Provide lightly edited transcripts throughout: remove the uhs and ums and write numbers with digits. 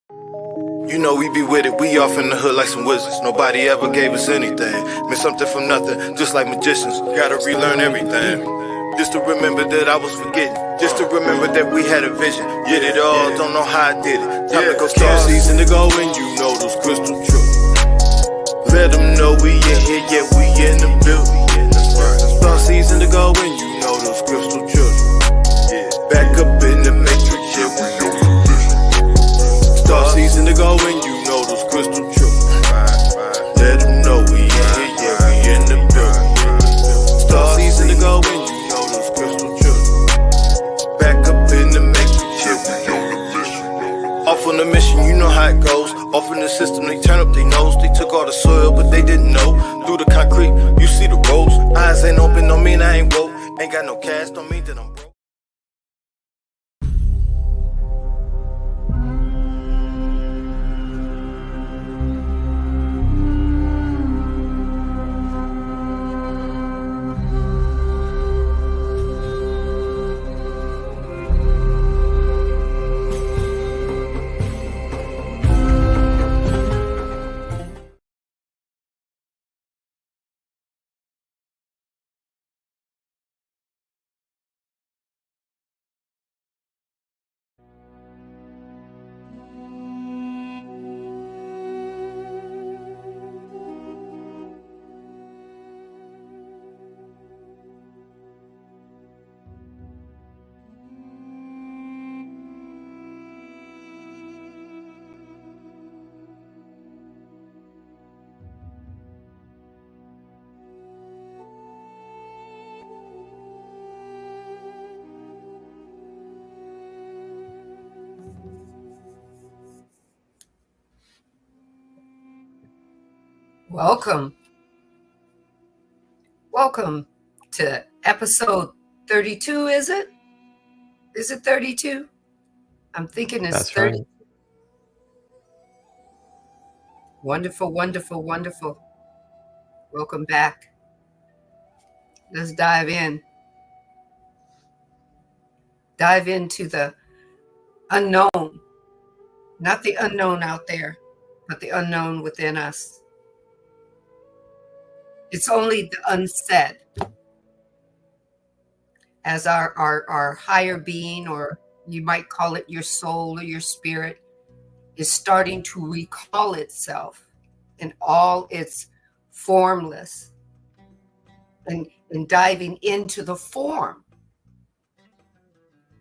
You know we be with it, we off in the hood like some wizards. Nobody ever gave us anything. Made something from nothing, just like magicians. Gotta relearn everything. Just to remember that I was forgetting. Just to remember that we had a vision. Did it all, don't know how I did it. Time to go star season to go and you know those crystal truths. Let them know we in here, yeah, we in the building. Star season to go and you know those crystal truths. Back up in the matrix, yeah, we know the vision. Star season to go and you know those crystal truths. Let them know we in here, yeah, we in the building. Star season to go and you know those crystal truths. Back up in the matrix, yeah, we know the vision. Off on the mission, you know how it goes. Off in the system, they turn up their nose. They took all the soil, but they didn't know. Through the concrete, you see the roads. Eyes ain't open, don't mean I ain't woke. Ain't got no cash, don't mean that I'm broke. Welcome to episode 32, is it? Is it 32? I'm thinking it's That's 30. right. Wonderful, wonderful, wonderful. Welcome back. Let's dive in. Dive into the unknown. Not the unknown out there, but the unknown within us. It's only the unsaid. As our higher being, or you might call it your soul or your spirit, is starting to recall itself in all its formless and diving into the form.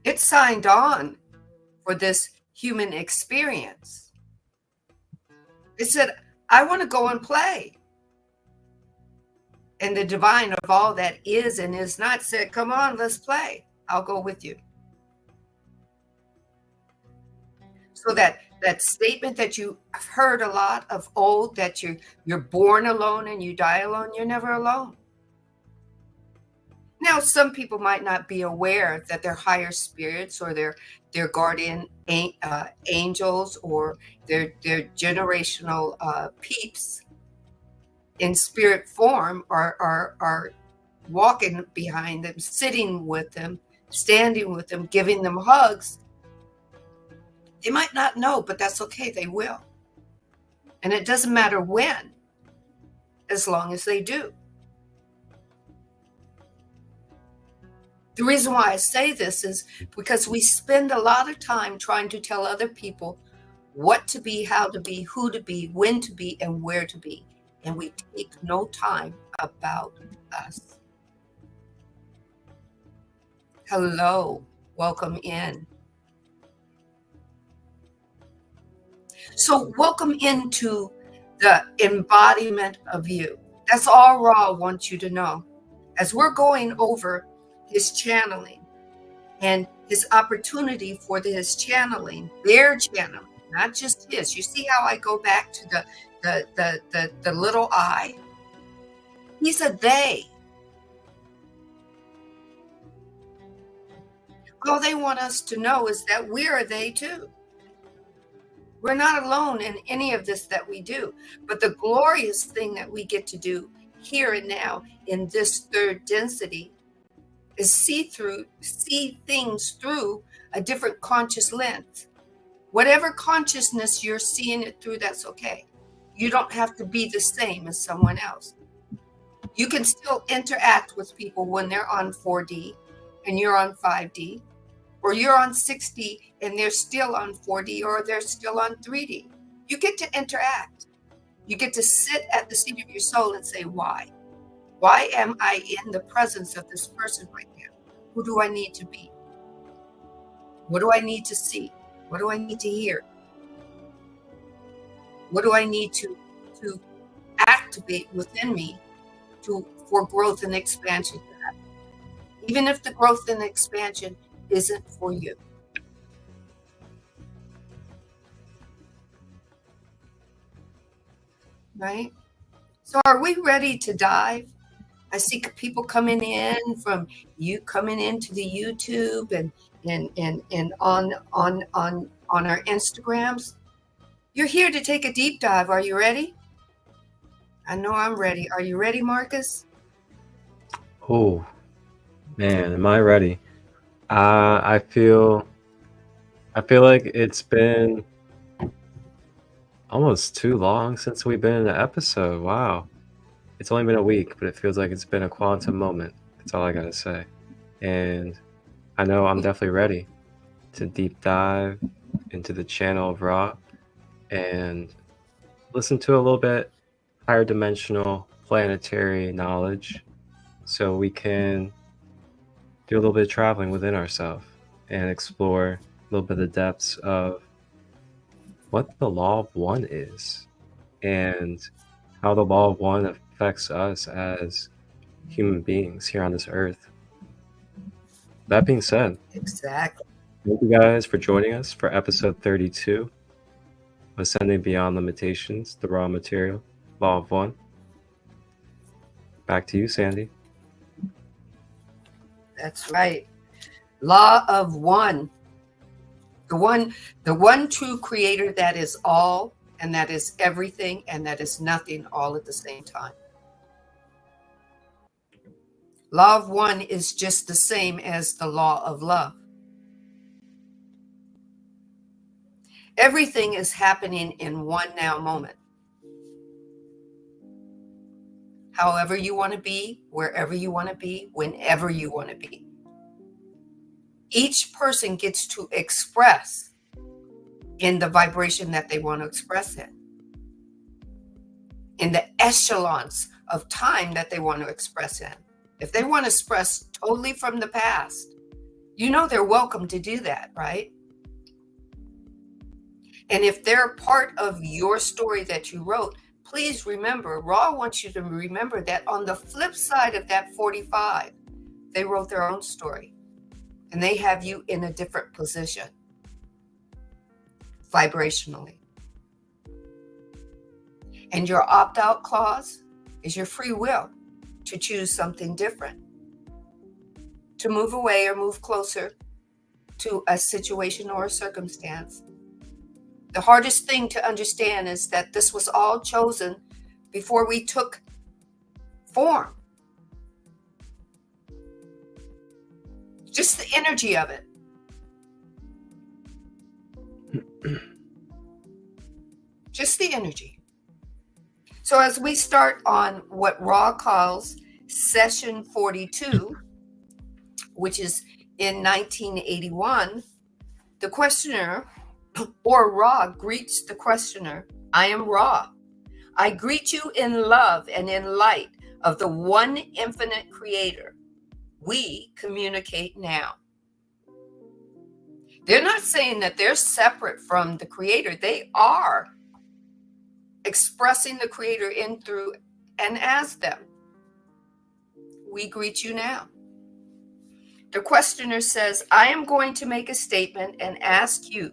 It signed on for this human experience. It said, I want to go and play. And the divine of all that is and is not said, come on, let's play. I'll go with you. So that statement that you have heard a lot of old, that you're born alone and you die alone, you're never alone. Now, some people might not be aware that they're higher spirits or their guardian angels or their generational peeps in spirit form are walking behind them, sitting with them, standing with them, giving them hugs. They might not know, but that's okay. They will. And it doesn't matter when, as long as they do. The reason why I say this is because we spend a lot of time trying to tell other people what to be, how to be, who to be, when to be, and where to be. And we take no time about us. Hello, welcome in. So welcome into the embodiment of you. That's all Ra wants you to know. As we're going over his channeling and his opportunity for his channeling, their channeling, not just his. You see how I go back to the little I? He's a they. All they want us to know is that we're a they too. We're not alone in any of this that we do. But the glorious thing that we get to do here and now in this third density is see things through a different conscious lens. Whatever consciousness you're seeing it through, that's okay. You don't have to be the same as someone else. You can still interact with people when they're on 4D and you're on 5D, or you're on 6D and they're still on 4D, or they're still on 3D. You get to interact. You get to sit at the seat of your soul and say, why? Why am I in the presence of this person right now? Who do I need to be? What do I need to see? What do I need to hear? What do I need to activate within me for growth and expansion to happen? Even if the growth and expansion isn't for you. Right? So are we ready to dive? I see people coming in from you coming into the YouTube and on our Instagrams. You're here to take a deep dive. Are you ready? I know I'm ready. Are you ready, Marcus? Oh, man, am I ready? I feel like it's been almost too long since we've been in an episode. Wow. It's only been a week, but it feels like it's been a quantum moment. That's all I gotta say. And I know I'm definitely ready to deep dive into the channel of Ra and listen to a little bit higher dimensional planetary knowledge so we can do a little bit of traveling within ourselves and explore a little bit of the depths of what the law of one is and how the law of one affects us as human beings here on this earth. That being said, Exactly. thank you guys for joining us for episode 32 of Ascending Beyond Limitations, the Raw Material, Law of One. Back to you, Sandee. That's right. Law of one. The one true creator that is all, and that is everything, and that is nothing all at the same time. Law of one is just the same as the law of love. Everything is happening in one now moment. However you want to be, wherever you want to be, whenever you want to be. Each person gets to express in the vibration that they want to express in the echelons of time that they want to express in. If they want to express totally from the past, you know they're welcome to do that, right? And if they're part of your story that you wrote, please remember, Ra wants you to remember that on the flip side of that 45, they wrote their own story. And they have you in a different position, vibrationally. And your opt-out clause is your free will to choose something different, to move away or move closer to a situation or a circumstance. The hardest thing to understand is that this was all chosen before we took form. Just the energy of it. Just the energy. So as we start on what Ra calls session 42, which is in 1981, the questioner, or Ra, greets the questioner. I am Ra. I greet you in love and in light of the one infinite creator. We communicate now. They're not saying that they're separate from the creator. They are expressing the creator in, through, and as them. We greet you now. The questioner says, I am going to make a statement and ask you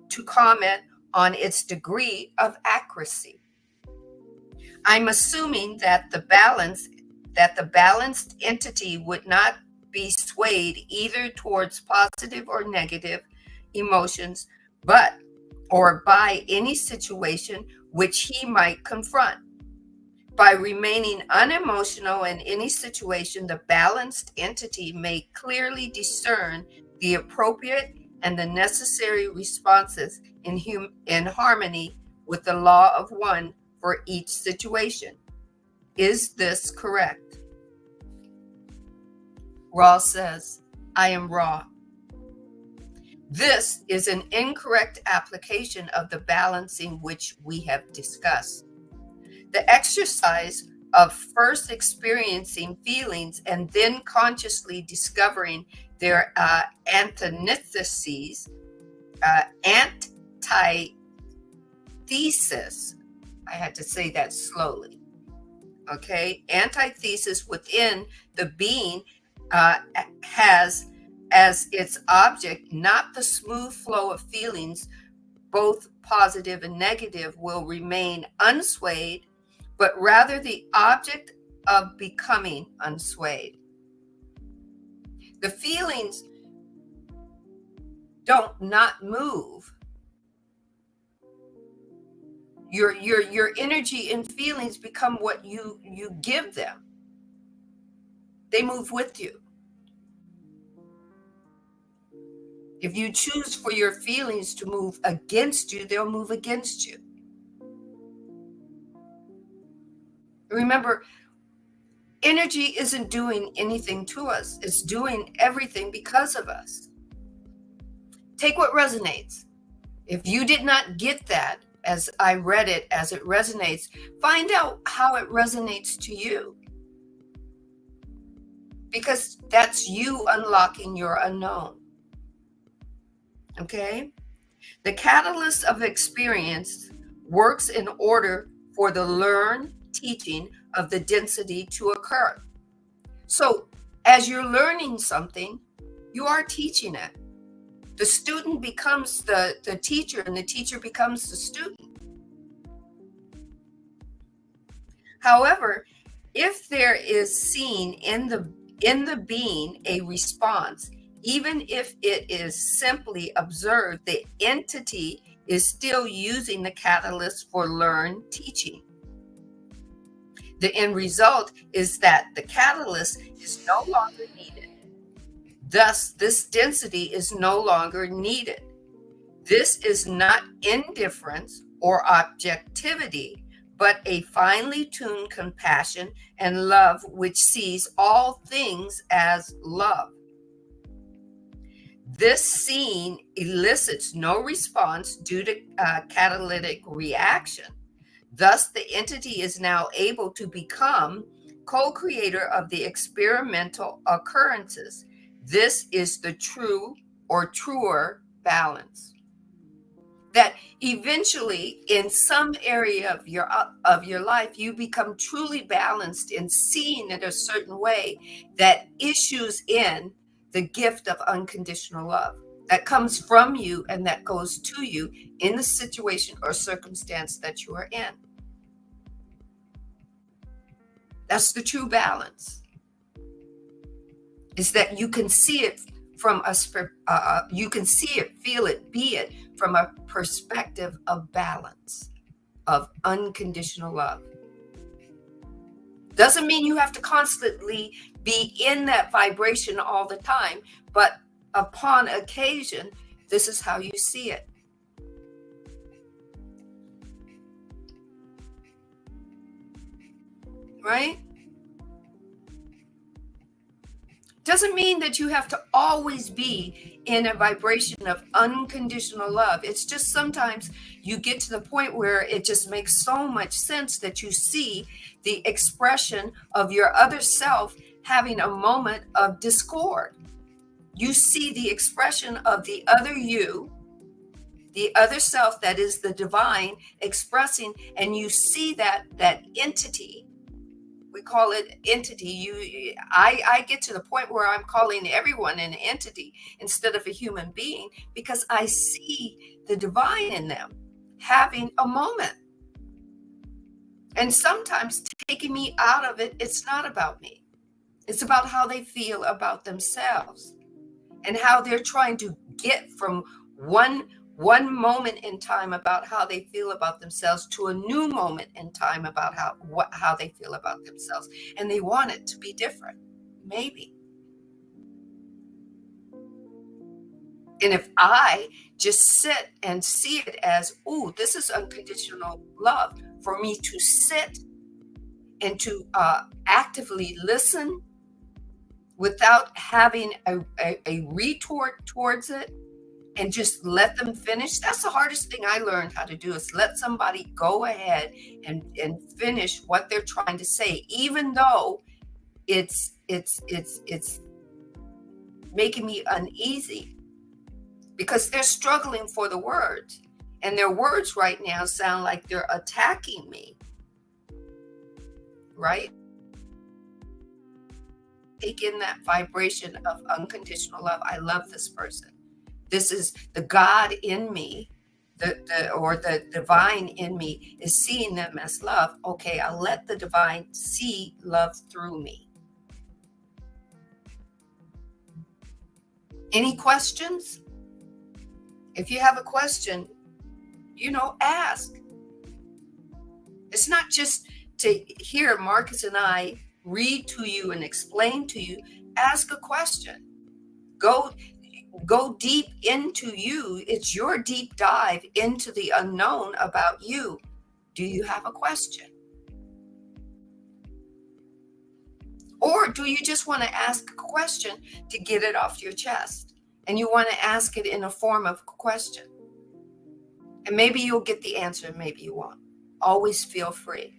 to comment on its degree of accuracy. I'm assuming that the balanced entity would not be swayed either towards positive or negative emotions, or by any situation which he might confront. By remaining unemotional in any situation, the balanced entity may clearly discern the appropriate and the necessary responses in harmony with the law of one for each situation. Is this correct? Ra says, I am Ra. This is an incorrect application of the balancing which we have discussed. The exercise of first experiencing feelings and then consciously discovering their antithesis, antithesis. I had to say that slowly. Okay, antithesis within the being has as its object not the smooth flow of feelings, both positive and negative, will remain unswayed, but rather the object of becoming unswayed. The feelings don't not move. Your energy and feelings become what you give them. They move with you. If you choose for your feelings to move against you, they'll move against you. Remember, energy isn't doing anything to us. It's doing everything because of us. Take what resonates. If you did not get that as I read it, as it resonates, find out how it resonates to you. Because that's you unlocking your unknown. Okay? The catalyst of experience works in order for the learned teaching of the density to occur. So as you're learning something, you are teaching it. The student becomes the teacher, and the teacher becomes the student. However, if there is seen in the being a response, even if it is simply observed, the entity is still using the catalyst for learned teaching. The end result is that the catalyst is no longer needed. Thus, this density is no longer needed. This is not indifference or objectivity, but a finely tuned compassion and love which sees all things as love. This scene elicits no response due to catalytic reaction. Thus, the entity is now able to become co-creator of the experimental occurrences. This is the true or truer balance. That eventually, in some area of your life, you become truly balanced in seeing it a certain way that issues in the gift of unconditional love that comes from you and that goes to you in the situation or circumstance that you are in. That's the true balance. Is that you can see it from you can see it, feel it, be it from a perspective of balance, of unconditional love. Doesn't mean you have to constantly be in that vibration all the time, but upon occasion, this is how you see it. Right? Doesn't mean that you have to always be in a vibration of unconditional love. It's just sometimes you get to the point where it just makes so much sense that you see the expression of your other self having a moment of discord. You see the expression of the other you, the other self that is the divine expressing, and you see that entity. We call it entity. I get to the point where I'm calling everyone an entity instead of a human being, because I see the divine in them having a moment. And sometimes taking me out of it, it's not about me. It's about how they feel about themselves and how they're trying to get from one moment in time about how they feel about themselves to a new moment in time about how they feel about themselves. And they want it to be different. Maybe. And if I just sit and see it as, oh, this is unconditional love, for me to sit and to actively listen without having a retort towards it, and just let them finish. That's the hardest thing I learned how to do, is let somebody go ahead and finish what they're trying to say, even though it's making me uneasy, because they're struggling for the words, and their words right now sound like they're attacking me, right? Take in that vibration of unconditional love. I love this person. This is the God in me, the divine in me is seeing them as love. Okay, I'll let the divine see love through me. Any questions? If you have a question, ask. It's not just to hear Marcus and I read to you and explain to you. Ask a question. Go deep into you. It's your deep dive into the unknown about you. Do you have a question? Or do you just want to ask a question to get it off your chest? And you want to ask it in a form of a question. And maybe you'll get the answer, maybe you won't. Always feel free.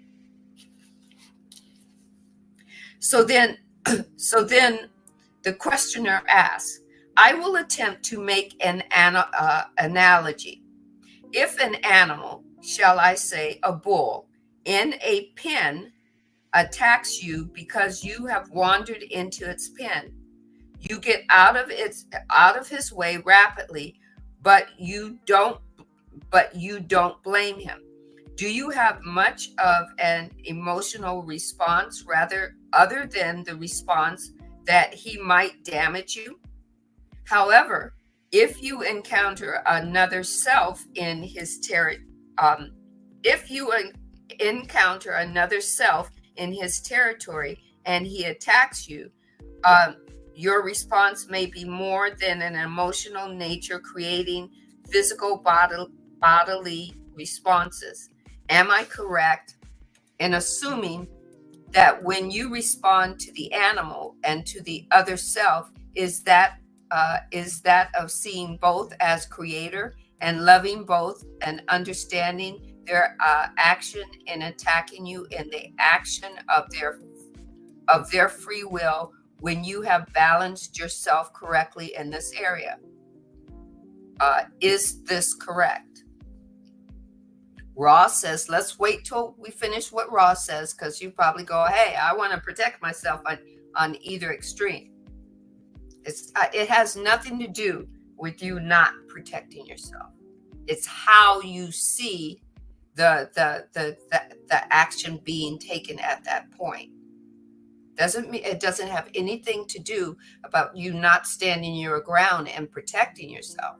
So then the questioner asks, I will attempt to make an analogy. If an animal, shall I say a bull, in a pen attacks you because you have wandered into its pen, you get out of his way rapidly, but you don't blame him. Do you have much of an emotional response other than the response that he might damage you? However, if you encounter another self in his territory and he attacks you, your response may be more than an emotional nature, creating physical bodily responses. Am I correct in assuming that when you respond to the animal and to the other self, is that of seeing both as creator and loving both and understanding their action in attacking you in the action of their free will, when you have balanced yourself correctly in this area? Is this correct? Ross says, let's wait till we finish what Ross says, because you probably go, hey, I want to protect myself on either extreme. It has nothing to do with you not protecting yourself. It's how you see the action being taken at that point. It doesn't have anything to do about you not standing your ground and protecting yourself,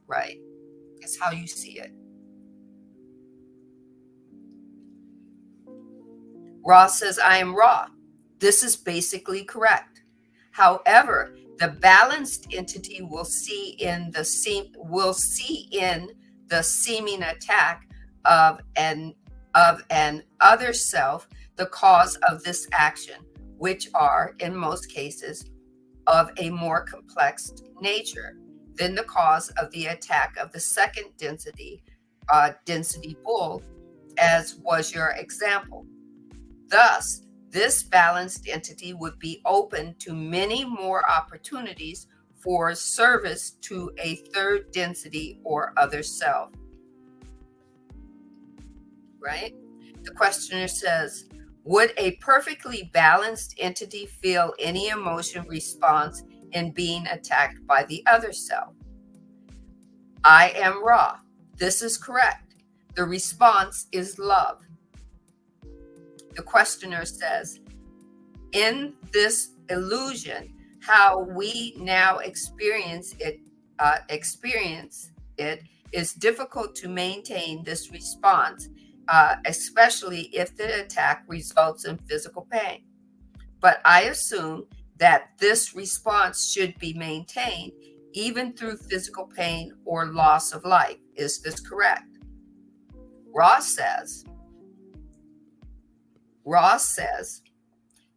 right? It's how you see it. Ross says, I am raw. This is basically correct. However, the balanced entity will see in the seeming attack of an other self the cause of this action, which are in most cases of a more complex nature than the cause of the attack of the second density bull, as was your example. Thus, this balanced entity would be open to many more opportunities for service to a third density or other self. Right? The questioner says, would a perfectly balanced entity feel any emotion response in being attacked by the other self? I am raw. This is correct. The response is love. The questioner says, in this illusion, how we now experience it is difficult to maintain this response, especially if the attack results in physical pain. But I assume that this response should be maintained even through physical pain or loss of life. Is this correct? Ross says,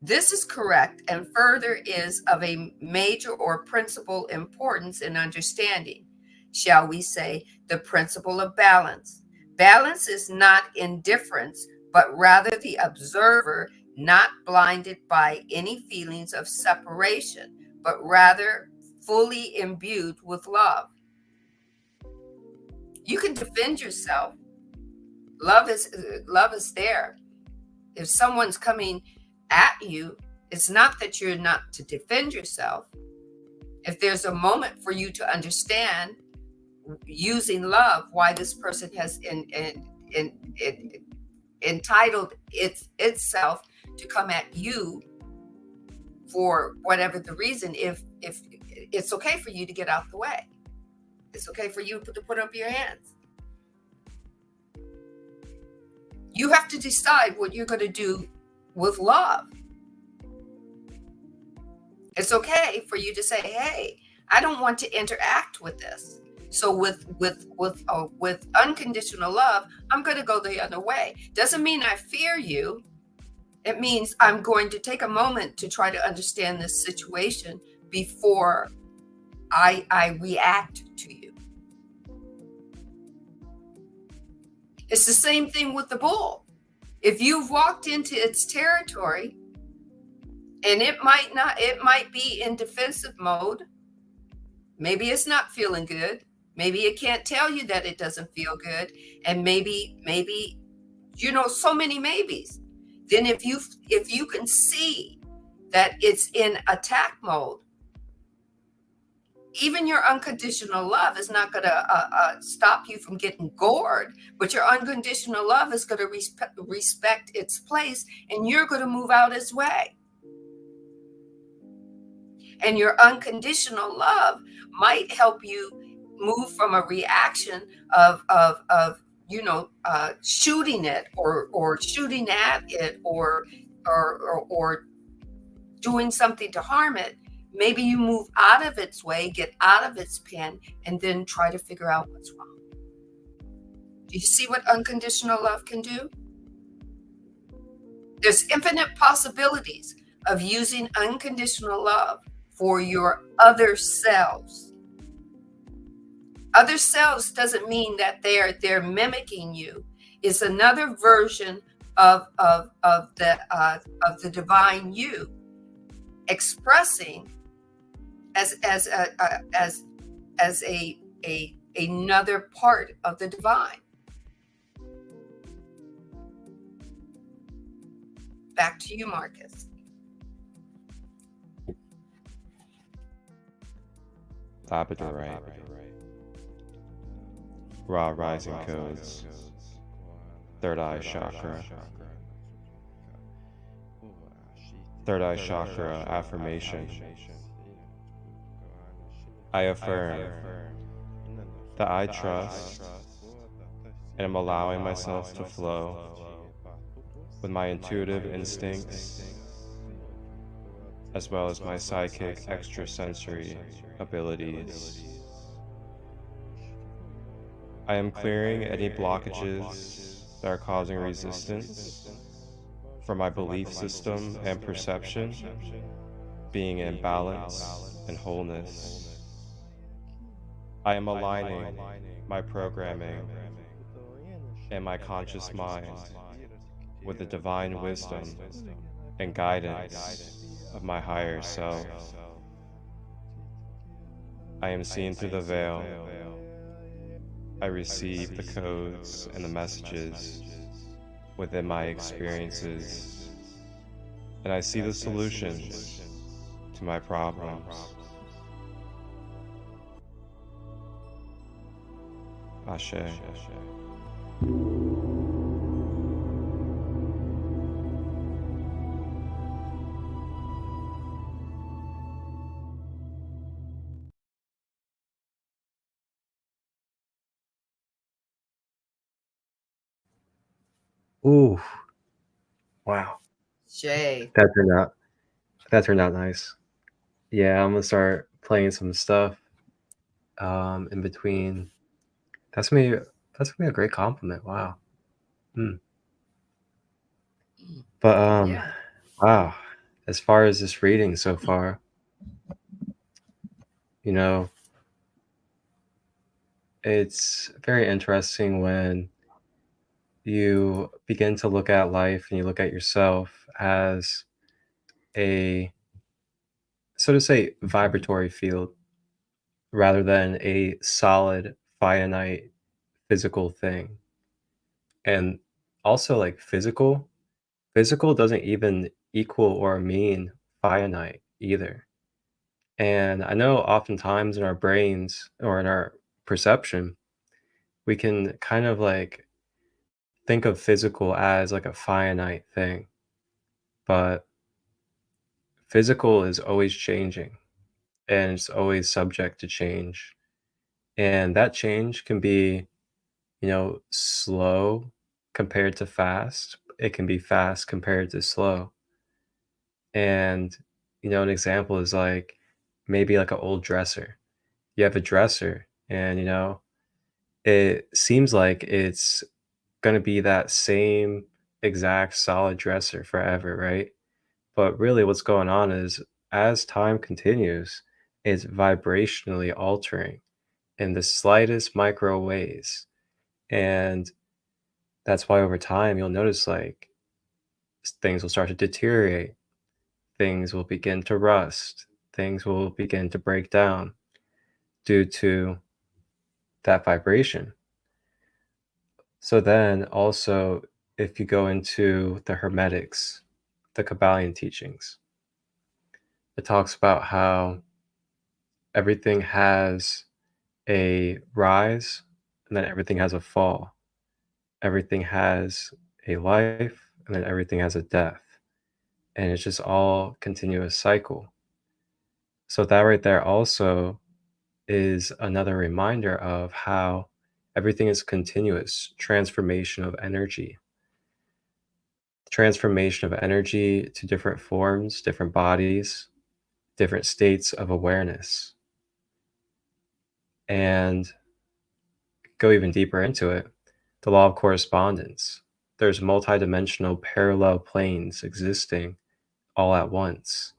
this is correct and further is of a major or principal importance in understanding, shall we say, the principle of balance. Balance is not indifference, but rather the observer not blinded by any feelings of separation, but rather fully imbued with love. You can defend yourself. Love is there. If someone's coming at you, it's not that you're not to defend yourself. If there's a moment for you to understand using love why this person has entitled itself to come at you for whatever the reason, if it's okay for you to get out the way, it's okay for you to put up your hands. You have to decide what you're going to do with love. It's okay for you to say, hey, I don't want to interact with this. So with unconditional love, I'm going to go the other way. Doesn't mean I fear you. It means I'm going to take a moment to try to understand this situation before I react to you. It's the same thing with the bull. If you've walked into its territory and it might be in defensive mode, maybe it's not feeling good. Maybe it can't tell you that it doesn't feel good. And maybe, so many maybes. Then if you can see that it's in attack mode, even your unconditional love is not going to stop you from getting gored, but your unconditional love is going to respect its place, and you're going to move out its way. And your unconditional love might help you move from a reaction of shooting it or shooting at it or doing something to harm it. Maybe you move out of its way, get out of its pen, and then try to figure out what's wrong. Do you see what unconditional love can do? There's infinite possibilities of using unconditional love for your other selves. Other selves doesn't mean that they're mimicking you. It's another version of the divine you expressing as another part of the divine. Back to you, Marcus. Labradorite. Raw rising codes. Third eye chakra. Third eye chakra affirmation. I affirm that I trust and am allowing myself to flow with my intuitive instincts as well as my psychic extrasensory abilities. I am clearing any blockages that are causing resistance for my belief system and perception being in balance and wholeness. I am aligning my programming and my conscious mind with the divine wisdom and guidance of my higher self. I am seeing through the veil. I receive the codes and the messages within my experiences, and I see the solutions to my problems. Ashe. Ooh, wow. Shay. That turned out nice. Yeah, I'm gonna start playing some stuff in between. That's gonna be a great compliment. Wow. Hmm. But Yeah. wow. As far as this reading so far, you know, it's very interesting when you begin to look at life and you look at yourself as a, so to say, vibratory field rather than a solid finite physical thing. And also, like, physical doesn't even equal or mean finite either. And I know oftentimes in our brains or in our perception, we can kind of like think of physical as like a finite thing, but physical is always changing and it's always subject to change. And that change can be, slow compared to fast. It can be fast compared to slow. And, an example is like maybe like an old dresser. You have a dresser and, it seems like it's going to be that same exact solid dresser forever, right? But really, what's going on is as time continues, it's vibrationally altering in the slightest micro ways. And that's why over time, you'll notice like things will start to deteriorate, things will begin to rust, things will begin to break down due to that vibration. So then also, if you go into the Hermetics, the Kabbalion teachings, it talks about how everything has a rise and then everything has a fall. Everything has a life and then everything has a death. And it's just all continuous cycle. So that right there also is another reminder of how everything is continuous transformation of energy. Transformation of energy to different forms, different bodies, different states of awareness. And go even deeper into it, the law of correspondence. There's multidimensional parallel planes existing all at once.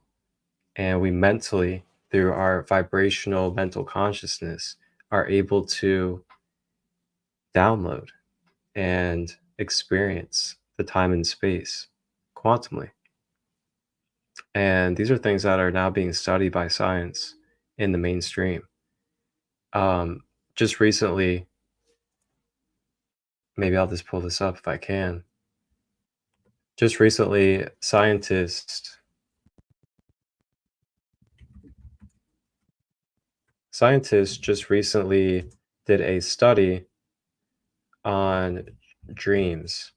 And we mentally, through our vibrational mental consciousness, are able to download and experience the time and space quantumly. And these are things that are now being studied by science in the mainstream. Just recently, maybe I'll just pull this up if I can. Just recently, scientists just recently did a study on dreams.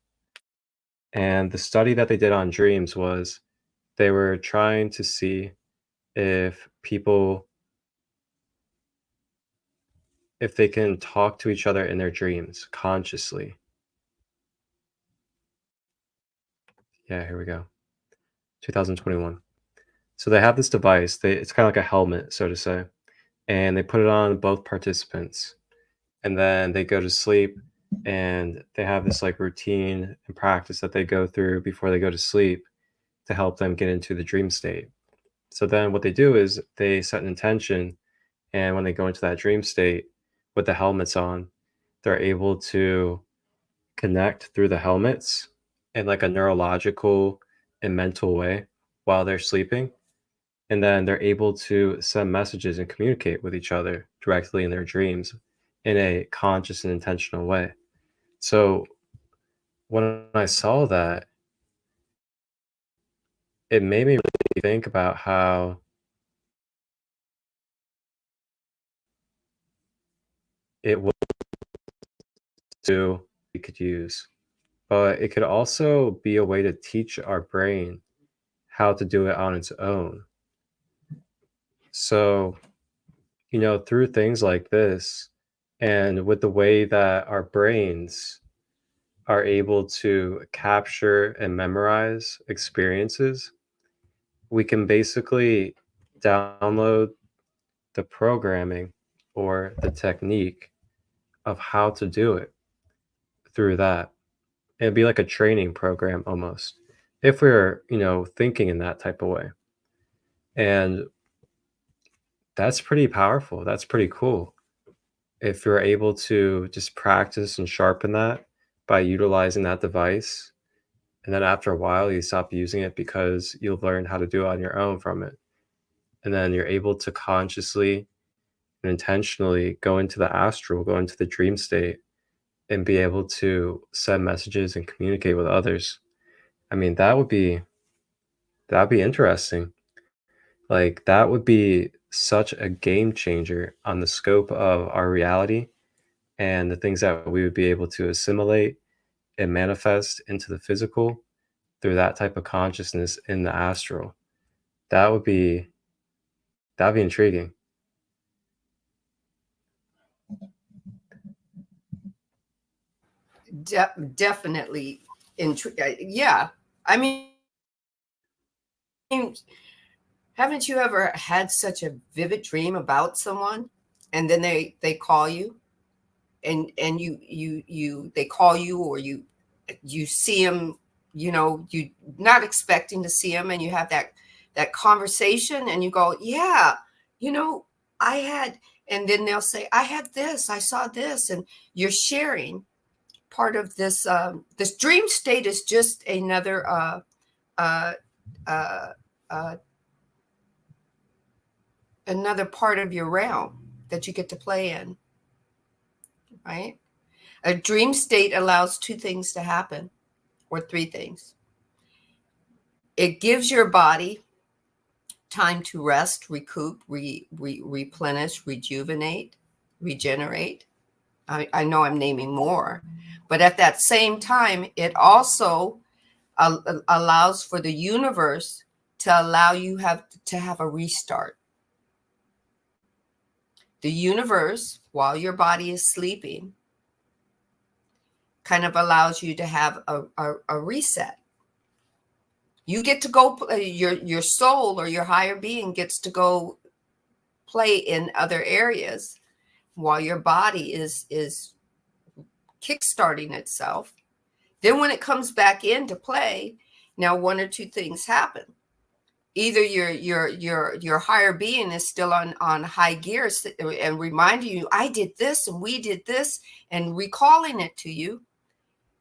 And the study that they did on dreams was they were trying to see if people, if they can talk to each other in their dreams consciously. Yeah, here we go. 2021. So they have this device. It's kind of like a helmet, so to say, and they put it on both participants, and then they go to sleep, and they have this like routine and practice that they go through before they go to sleep to help them get into the dream state. So then what they do is they set an intention, and when they go into that dream state with the helmets on, they're able to connect through the helmets in like a neurological and mental way while they're sleeping. And then they're able to send messages and communicate with each other directly in their dreams in a conscious and intentional way. So when I saw that, it made me really think about how it was to we could use, but it could also be a way to teach our brain how to do it on its own. So, through things like this, and with the way that our brains are able to capture and memorize experiences, we can basically download the programming or the technique of how to do it through that. It'd be like a training program almost, if we were, thinking in that type of way. And that's pretty powerful. That's pretty cool. If you're able to just practice and sharpen that by utilizing that device, and then after a while you stop using it because you'll learn how to do it on your own from it. And then you're able to consciously and intentionally go into the astral, go into the dream state, and be able to send messages and communicate with others. I mean, that'd be interesting. Like that would be such a game changer on the scope of our reality and the things that we would be able to assimilate and manifest into the physical through that type of consciousness in the astral. That would be that'd be intriguing. Definitely. Yeah. I mean, haven't you ever had such a vivid dream about someone, and then they call you, and they call you, or you see them, you not expecting to see them, and you have that conversation, and you go, yeah, I had, and then they'll say, I had this, I saw this, and you're sharing part of this. This dream state is just another uh, uh, another part of your realm that you get to play in, right? A dream state allows two things to happen, or three things. It gives your body time to rest, recoup, replenish, rejuvenate, regenerate. I know I'm naming more, but at that same time, it also allows for the universe to allow you to have a restart. The universe, while your body is sleeping, kind of allows you to have a reset. You get to go, your soul or your higher being gets to go play in other areas while your body is kickstarting itself. Then when it comes back into play, now one or two things happen. Either your higher being is still on high gear and reminding you, I did this and we did this, and recalling it to you,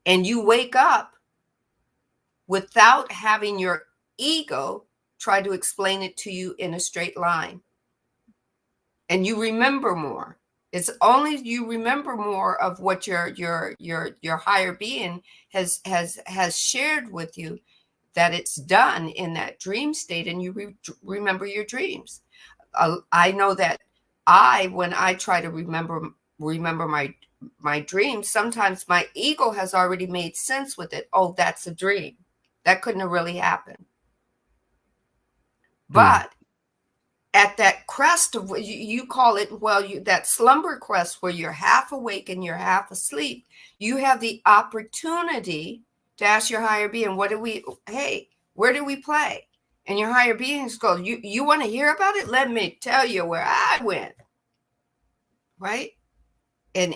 and you wake up without having your ego try to explain it to you in a straight line, and you remember more. It's only you remember more of what your higher being has shared with you, that it's done in that dream state, and you remember your dreams. I know that when I try to remember my dreams, sometimes my ego has already made sense with it. Oh, that's a dream. That couldn't have really happened. But at that crest of what you call it, that slumber crest where you're half awake and you're half asleep, you have the opportunity to ask your higher being, where do we play? And your higher beings go, you want to hear about it? Let me tell you where I went. Right? And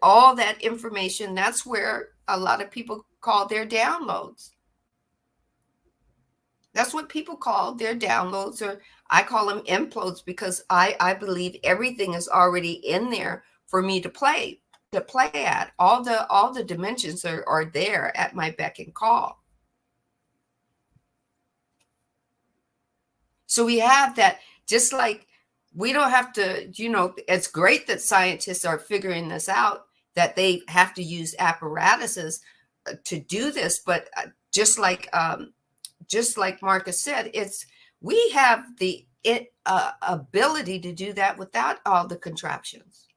all that information, that's where a lot of people call their downloads. That's what people call their downloads, or I call them implodes, because I believe everything is already in there for me to play at. All the dimensions are there at my beck and call. So we have that, just like we don't have to, it's great that scientists are figuring this out, that they have to use apparatuses to do this. But just like Marcus said, we have the ability to do that without all the contraptions.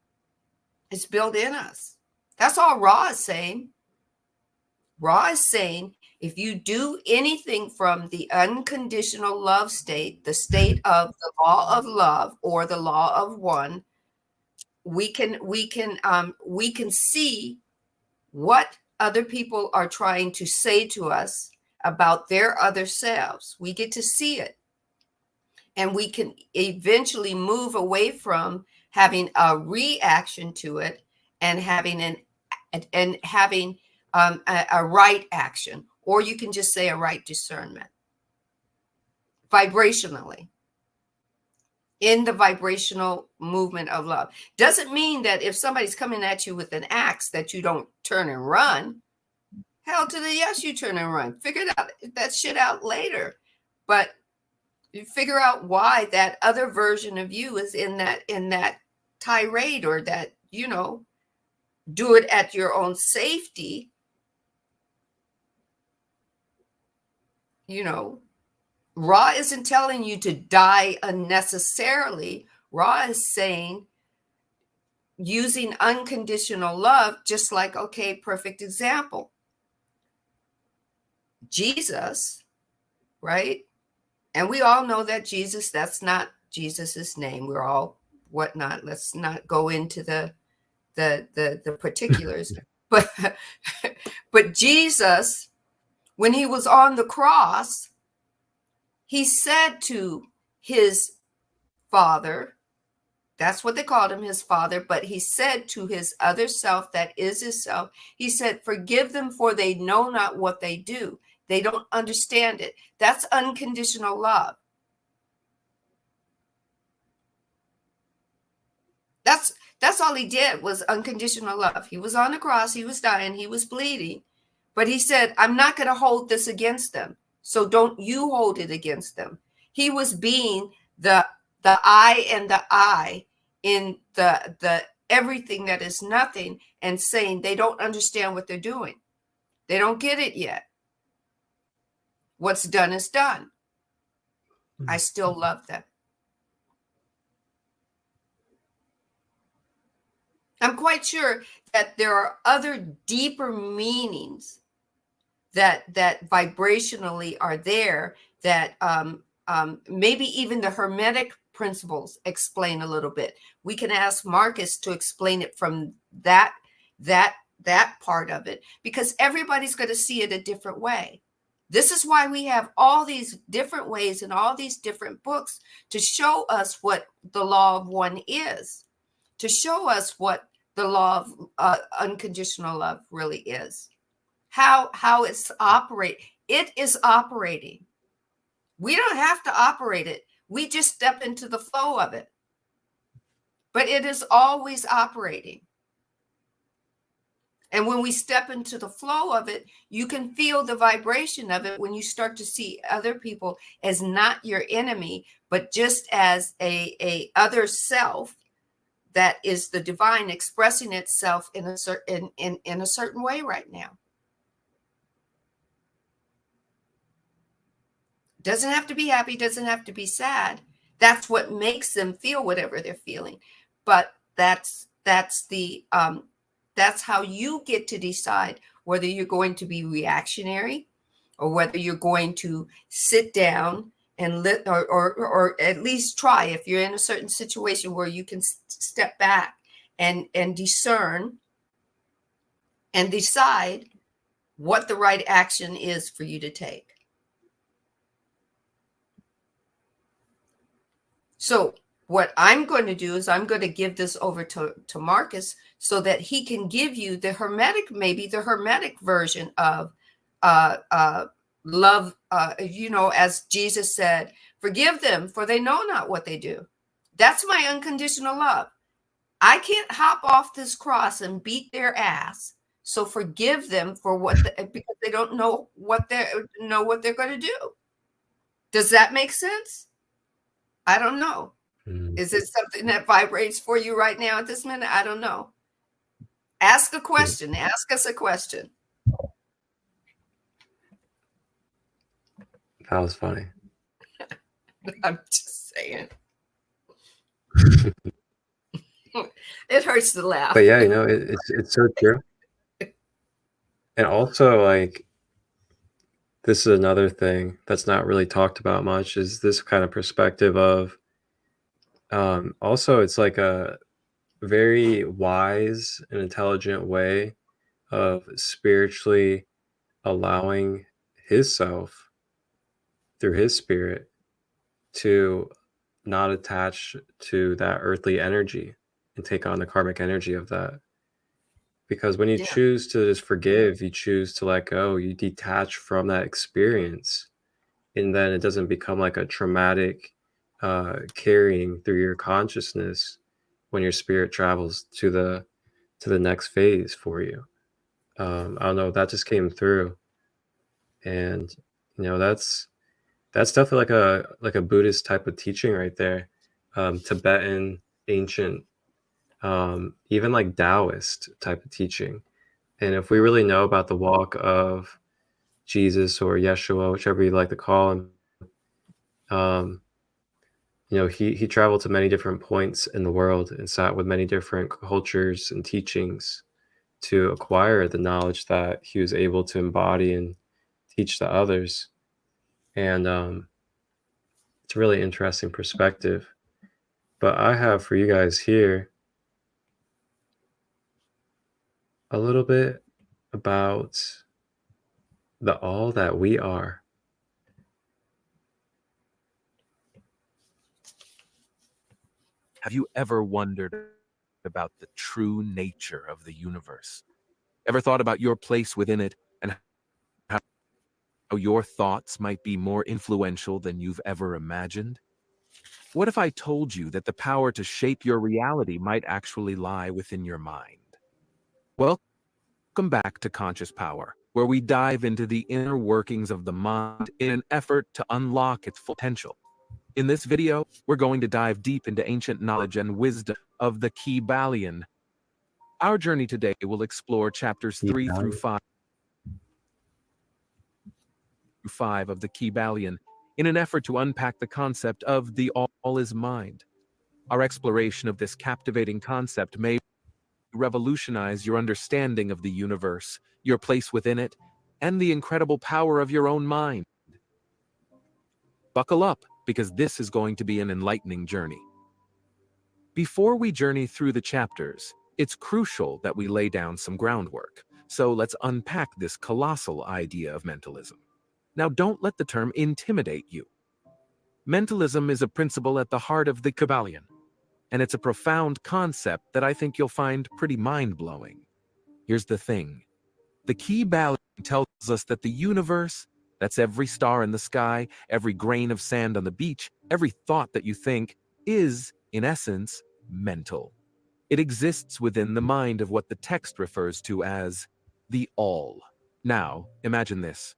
It's built in us. That's all Ra is saying. Ra is saying, if you do anything from the unconditional love state, the state of the law of love, or the law of one, we can see what other people are trying to say to us about their other selves. We get to see it. And we can eventually move away from having a reaction to it and having a right action, or you can just say a right discernment vibrationally, in the vibrational movement of love. Doesn't mean that if somebody's coming at you with an axe that you don't turn and run. Hell to the yes, you turn and run. Figure that shit out later. But you figure out why that other version of you is in that tirade, or that, do it at your own safety. Ra isn't telling you to die unnecessarily. Ra is saying, using unconditional love, just like, okay, perfect example. Jesus, right? And we all know that Jesus, that's not Jesus's name. We're all whatnot. Let's not go into the particulars. But Jesus, when he was on the cross, he said to his Father, that's what they called him, his Father, but he said to his other self, that is his self, he said, forgive them, for they know not what they do. They don't understand it. That's unconditional love. That's all he did, was unconditional love. He was on the cross, he was dying, he was bleeding, but he said, I'm not going to hold this against them. So don't you hold it against them. He was being the I and the I in the everything that is nothing, and saying they don't understand what they're doing. They don't get it yet. What's done is done. I still love them. I'm quite sure that there are other deeper meanings that vibrationally are there, that maybe even the Hermetic principles explain a little bit. We can ask Marcus to explain it from that part of it, because everybody's going to see it a different way. This is why we have all these different ways and all these different books to show us what the law of one is, to show us what the law of unconditional love really is, how it's operate. It is operating. We don't have to operate it. We just step into the flow of it. But it is always operating. And when we step into the flow of it, you can feel the vibration of it when you start to see other people as not your enemy, but just as a other self that is the divine expressing itself in a certain way right now. Doesn't have to be happy, doesn't have to be sad. That's what makes them feel whatever they're feeling. But that's how you get to decide whether you're going to be reactionary, or whether you're going to sit down and or at least try, if you're in a certain situation where you can step back and discern and decide what the right action is for you to take. So what I'm going to do is I'm going to give this over to Marcus, so that he can give you the Hermetic version of love. As Jesus said, forgive them, for they know not what they do. That's my unconditional love. I can't hop off this cross and beat their ass. So forgive them for because they don't know what they're going to do. Does that make sense? I don't know. Is it something that vibrates for you right now at this minute? I don't know. Ask a question. Ask us a question. That was funny. I'm just saying. It hurts to laugh. But yeah, it's so true. And also, like, this is another thing that's not really talked about much, is this kind of perspective of, also it's like a very wise and intelligent way of spiritually allowing his self through his spirit to not attach to that earthly energy and take on the karmic energy of that. Because when you Yeah. choose to just forgive, you choose to let go, you detach from that experience, and then it doesn't become like a traumatic carrying through your consciousness when your spirit travels to the next phase for you. I don't know, that just came through, and that's definitely like a Buddhist type of teaching right there, Tibetan, ancient, even like Taoist type of teaching. And if we really know about the walk of Jesus or Yeshua, whichever you like to call him, um, he traveled to many different points in the world and sat with many different cultures and teachings to acquire the knowledge that he was able to embody and teach to others. And it's a really interesting perspective. But I have for you guys here a little bit about the all that we are. Have you ever wondered about the true nature of the universe? Ever thought about your place within it and how your thoughts might be more influential than you've ever imagined? What if I told you that the power to shape your reality might actually lie within your mind? Welcome back to Conscious Power, where we dive into the inner workings of the mind in an effort to unlock its full potential. In this video, we're going to dive deep into ancient knowledge and wisdom of the Kybalion. Our journey today will explore chapters 3 through 5 of the Kybalion in an effort to unpack the concept of the all is mind. Our exploration of this captivating concept may revolutionize your understanding of the universe, your place within it, and the incredible power of your own mind. Buckle up, because this is going to be an enlightening journey. Before we journey through the chapters, it's crucial that we lay down some groundwork. So let's unpack this colossal idea of mentalism. Now, don't let the term intimidate you. Mentalism is a principle at the heart of the Kybalion, and it's a profound concept that I think you'll find pretty mind-blowing. Here's the thing. The Kybalion tells us that the universe, that's every star in the sky, every grain of sand on the beach, every thought that you think, is, in essence, mental. It exists within the mind of what the text refers to as the all. Now, imagine this.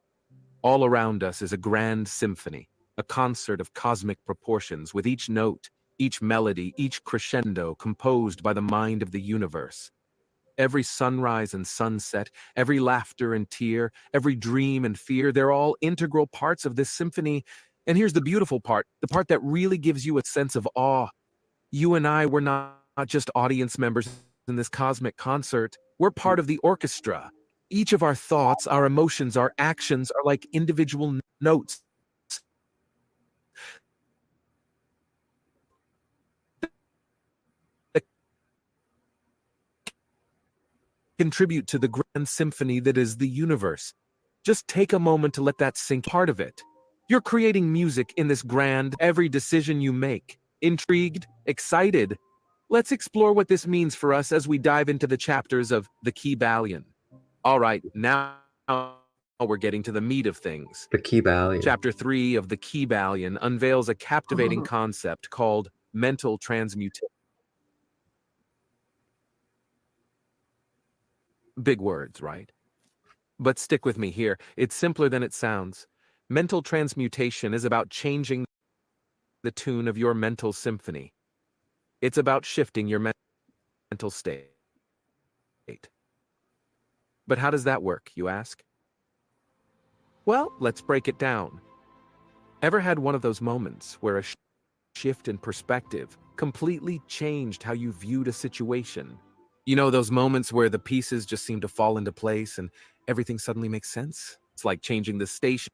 All around us is a grand symphony, a concert of cosmic proportions, with each note, each melody, each crescendo composed by the mind of the universe. Every sunrise and sunset, every laughter and tear, every dream and fear, they're all integral parts of this symphony. And here's the beautiful part, the part that really gives you a sense of awe. You and I were not just audience members in this cosmic concert. We're part of the orchestra. Each of our thoughts, our emotions, our actions are like individual notes that contribute to the grand symphony that is the universe. Just take a moment to let that sink part of it. You're creating music in this grand, every decision you make. Intrigued? Excited? Let's explore what this means for us as we dive into the chapters of the Kybalion. All right, now we're getting to the meat of things. The Kybalion. Chapter 3 of the Kybalion unveils a captivating concept called mental transmutation. Big words, right? But stick with me here. It's simpler than it sounds. Mental transmutation is about changing the tune of your mental symphony. It's about shifting your mental state. But how does that work, you ask? Well, let's break it down. Ever had one of those moments where a shift in perspective completely changed how you viewed a situation? You know, those moments where the pieces just seem to fall into place and everything suddenly makes sense? It's like changing the station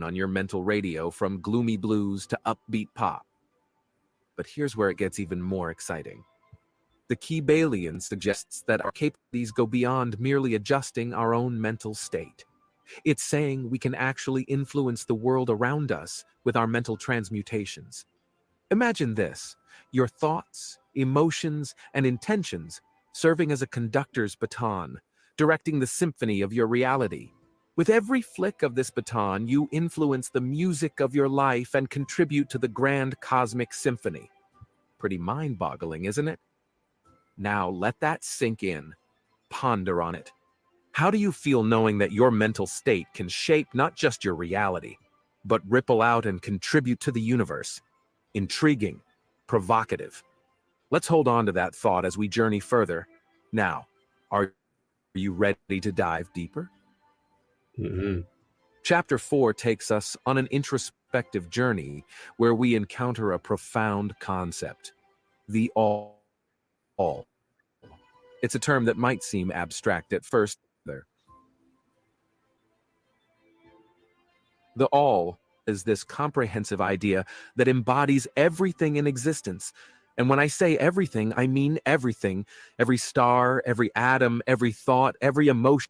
on your mental radio from gloomy blues to upbeat pop. But here's where it gets even more exciting. The Kybalion suggests that our capabilities go beyond merely adjusting our own mental state. It's saying we can actually influence the world around us with our mental transmutations. Imagine this: your thoughts, emotions, and intentions serving as a conductor's baton, directing the symphony of your reality. With every flick of this baton, you influence the music of your life and contribute to the grand cosmic symphony. Pretty mind-boggling, isn't it? Now let that sink in. Ponder on it. How do you feel knowing that your mental state can shape not just your reality, but ripple out and contribute to the universe? Intriguing, provocative. Let's hold on to that thought as we journey further. Now, are you ready to dive deeper? Chapter 4 takes us on an introspective journey where we encounter a profound concept: the all. It's a term that might seem abstract at first. The all is this comprehensive idea that embodies everything in existence. And when I say everything, I mean everything. Every star, every atom, every thought, every emotion,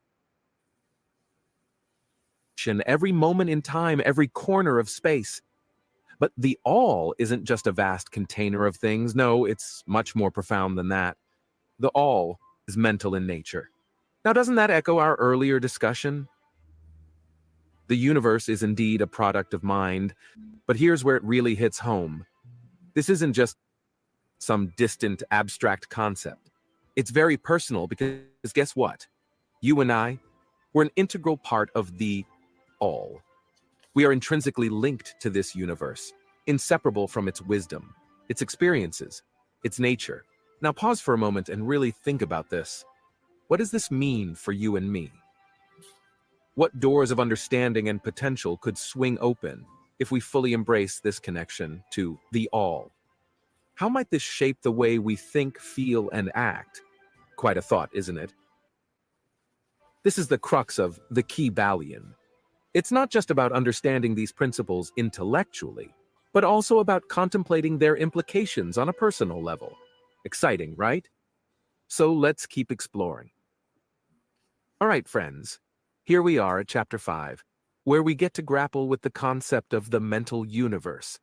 every moment in time, every corner of space. But the all isn't just a vast container of things. No, it's much more profound than that. The all is mental in nature. Now, doesn't that echo our earlier discussion? The universe is indeed a product of mind, but here's where it really hits home. This isn't just some distant, abstract concept. It's very personal because guess what? You and I, we're an integral part of the all. We are intrinsically linked to this universe, inseparable from its wisdom, its experiences, its nature. Now pause for a moment and really think about this. What does this mean for you and me? What doors of understanding and potential could swing open if we fully embrace this connection to the all? How might this shape the way we think, feel, and act? Quite a thought, isn't it? This is the crux of the Kybalion. It's not just about understanding these principles intellectually, but also about contemplating their implications on a personal level. Exciting, right? So let's keep exploring. All right, friends. Here we are at Chapter 5, where we get to grapple with the concept of the mental universe.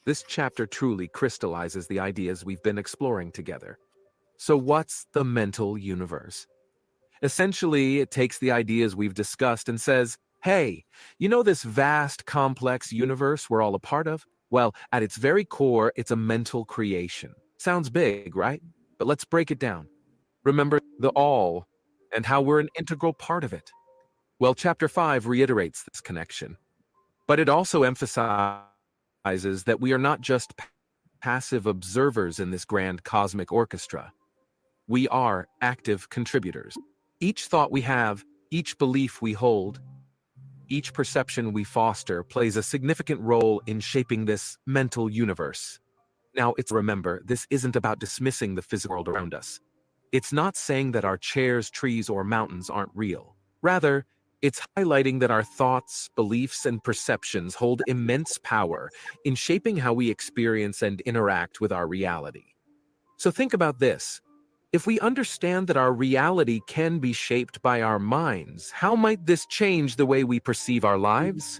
This chapter truly crystallizes the ideas we've been exploring together. So what's the mental universe? Essentially, it takes the ideas we've discussed and says, hey, you know this vast, complex universe we're all a part of? Well, at its very core, it's a mental creation. Sounds big, right? But let's break it down. Remember the all and how we're an integral part of it. Well, Chapter 5 reiterates this connection, but it also emphasizes that we are not just passive observers in this grand cosmic orchestra. We are active contributors. Each thought we have, each belief we hold, each perception we foster plays a significant role in shaping this mental universe. Now, remember, this isn't about dismissing the physical world around us. It's not saying that our chairs, trees, or mountains aren't real. Rather, it's highlighting that our thoughts, beliefs, and perceptions hold immense power in shaping how we experience and interact with our reality. So think about this. If we understand that our reality can be shaped by our minds, how might this change the way we perceive our lives?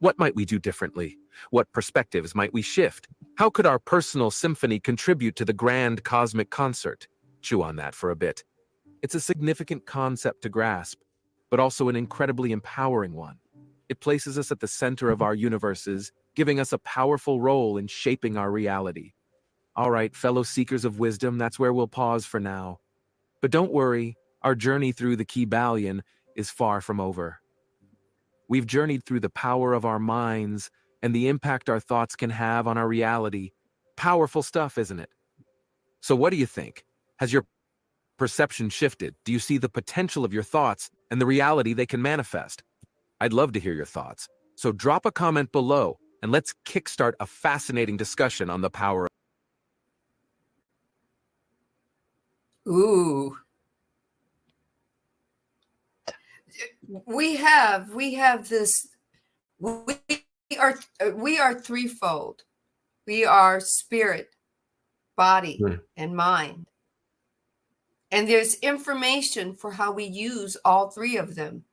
What might we do differently? What perspectives might we shift? How could our personal symphony contribute to the grand cosmic concert? Chew on that for a bit. It's a significant concept to grasp, but also an incredibly empowering one. It places us at the center of our universes, giving us a powerful role in shaping our reality. All right, fellow seekers of wisdom, that's where we'll pause for now. But don't worry, our journey through the Kybalion is far from over. We've journeyed through the power of our minds and the impact our thoughts can have on our reality. Powerful stuff, isn't it? So what do you think? Has your perception shifted? Do you see the potential of your thoughts and the reality they can manifest? I'd love to hear your thoughts. So drop a comment below and let's kickstart a fascinating discussion on the power of. Ooh. We have this, we are threefold. We are spirit, body, and mind. And there's information for how we use all three of them,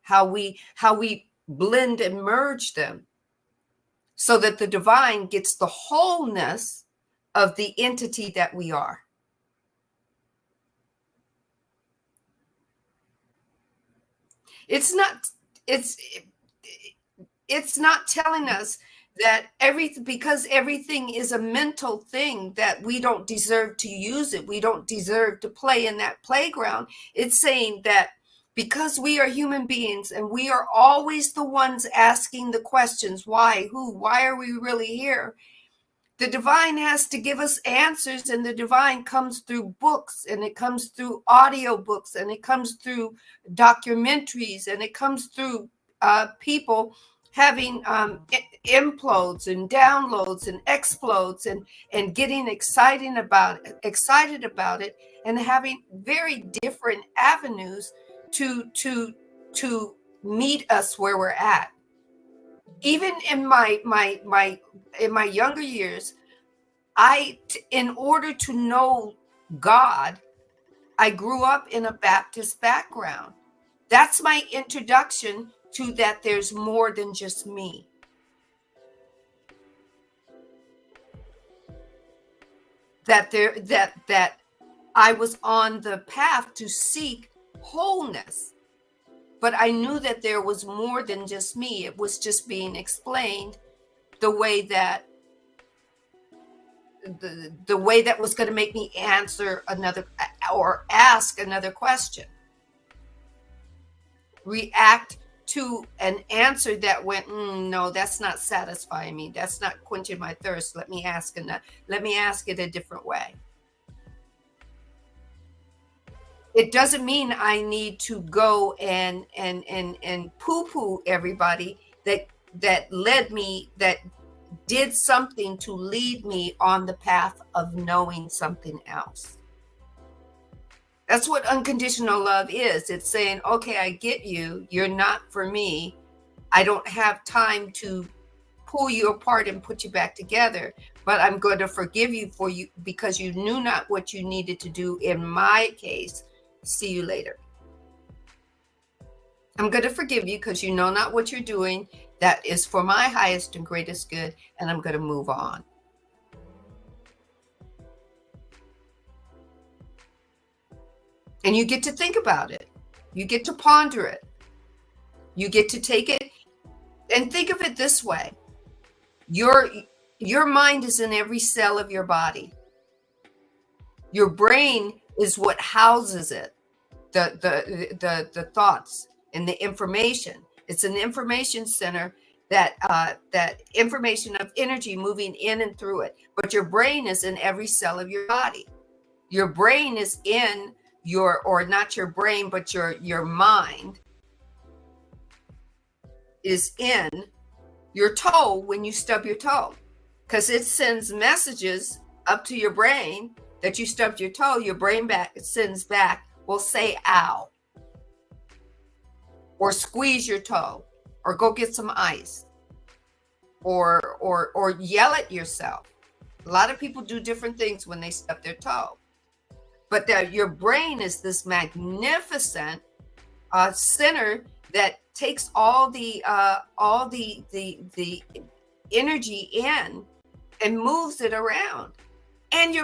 how we blend and merge them so that the divine gets the wholeness of the entity that we are. It's not telling us that because everything is a mental thing, that we don't deserve to use it. We don't deserve to play in that playground. It's saying that because we are human beings and we are always the ones asking the questions, why, who, why are we really here? The divine has to give us answers, and the divine comes through books, and it comes through audio books, and it comes through documentaries, and it comes through people having implodes and downloads and explodes and getting excited about it, and having very different avenues to meet us where we're at. Even in my younger years, in order to know God, I grew up in a Baptist background. That's my introduction to that there's more than just me. That I was on the path to seek wholeness. But I knew that there was more than just me. It was just being explained the way that the way that was going to make me answer another or ask another question. React to an answer that went, no, that's not satisfying me. That's not quenching my thirst. Let me ask it a different way. It doesn't mean I need to go and poo-poo everybody that led me, that did something to lead me on the path of knowing something else. That's what unconditional love is. It's saying, okay, I get you. You're not for me. I don't have time to pull you apart and put you back together, but I'm going to forgive you because you knew not what you needed to do. In my case, see you later. I'm going to forgive you because you know not what you're doing. That is for my highest and greatest good, and I'm going to move on. And you get to think about it. You get to ponder it. You get to take it and think of it this way. Your mind is in every cell of your body. Your brain is what houses it, the thoughts and the information. It's an information center that information of energy moving in and through it. But your brain is in every cell of your body. Your brain is in or not your brain, but your mind is in your toe when you stub your toe, because it sends messages up to your brain that you stubbed your toe. Your brain sends back, well, say ow, or squeeze your toe, or go get some ice, or yell at yourself. A lot of people do different things when they stub their toe. But your brain is this magnificent center that takes all the energy in and moves it around. And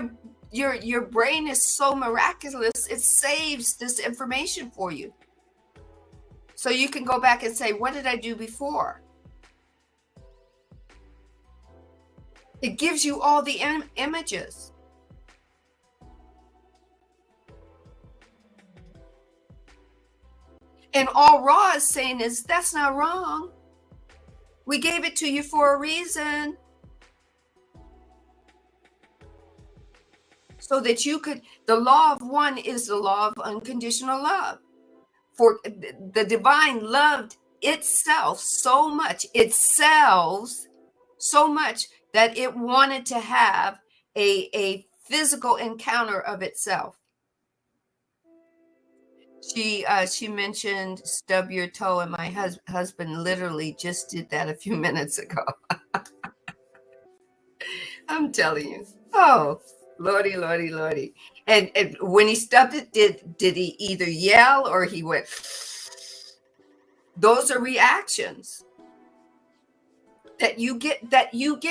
your brain is so miraculous, it saves this information for you. So you can go back and say, what did I do before? It gives you all the images. And all Ra is saying is, that's not wrong. We gave it to you for a reason. So that you could, the law of one is the law of unconditional love. For the divine loved itself so much, that it wanted to have a physical encounter of itself. She mentioned stub your toe, and my husband literally just did that a few minutes ago. I'm telling you. Oh, Lordy, Lordy, Lordy. And when he stubbed it, did he either yell or he went? Those are reactions that you get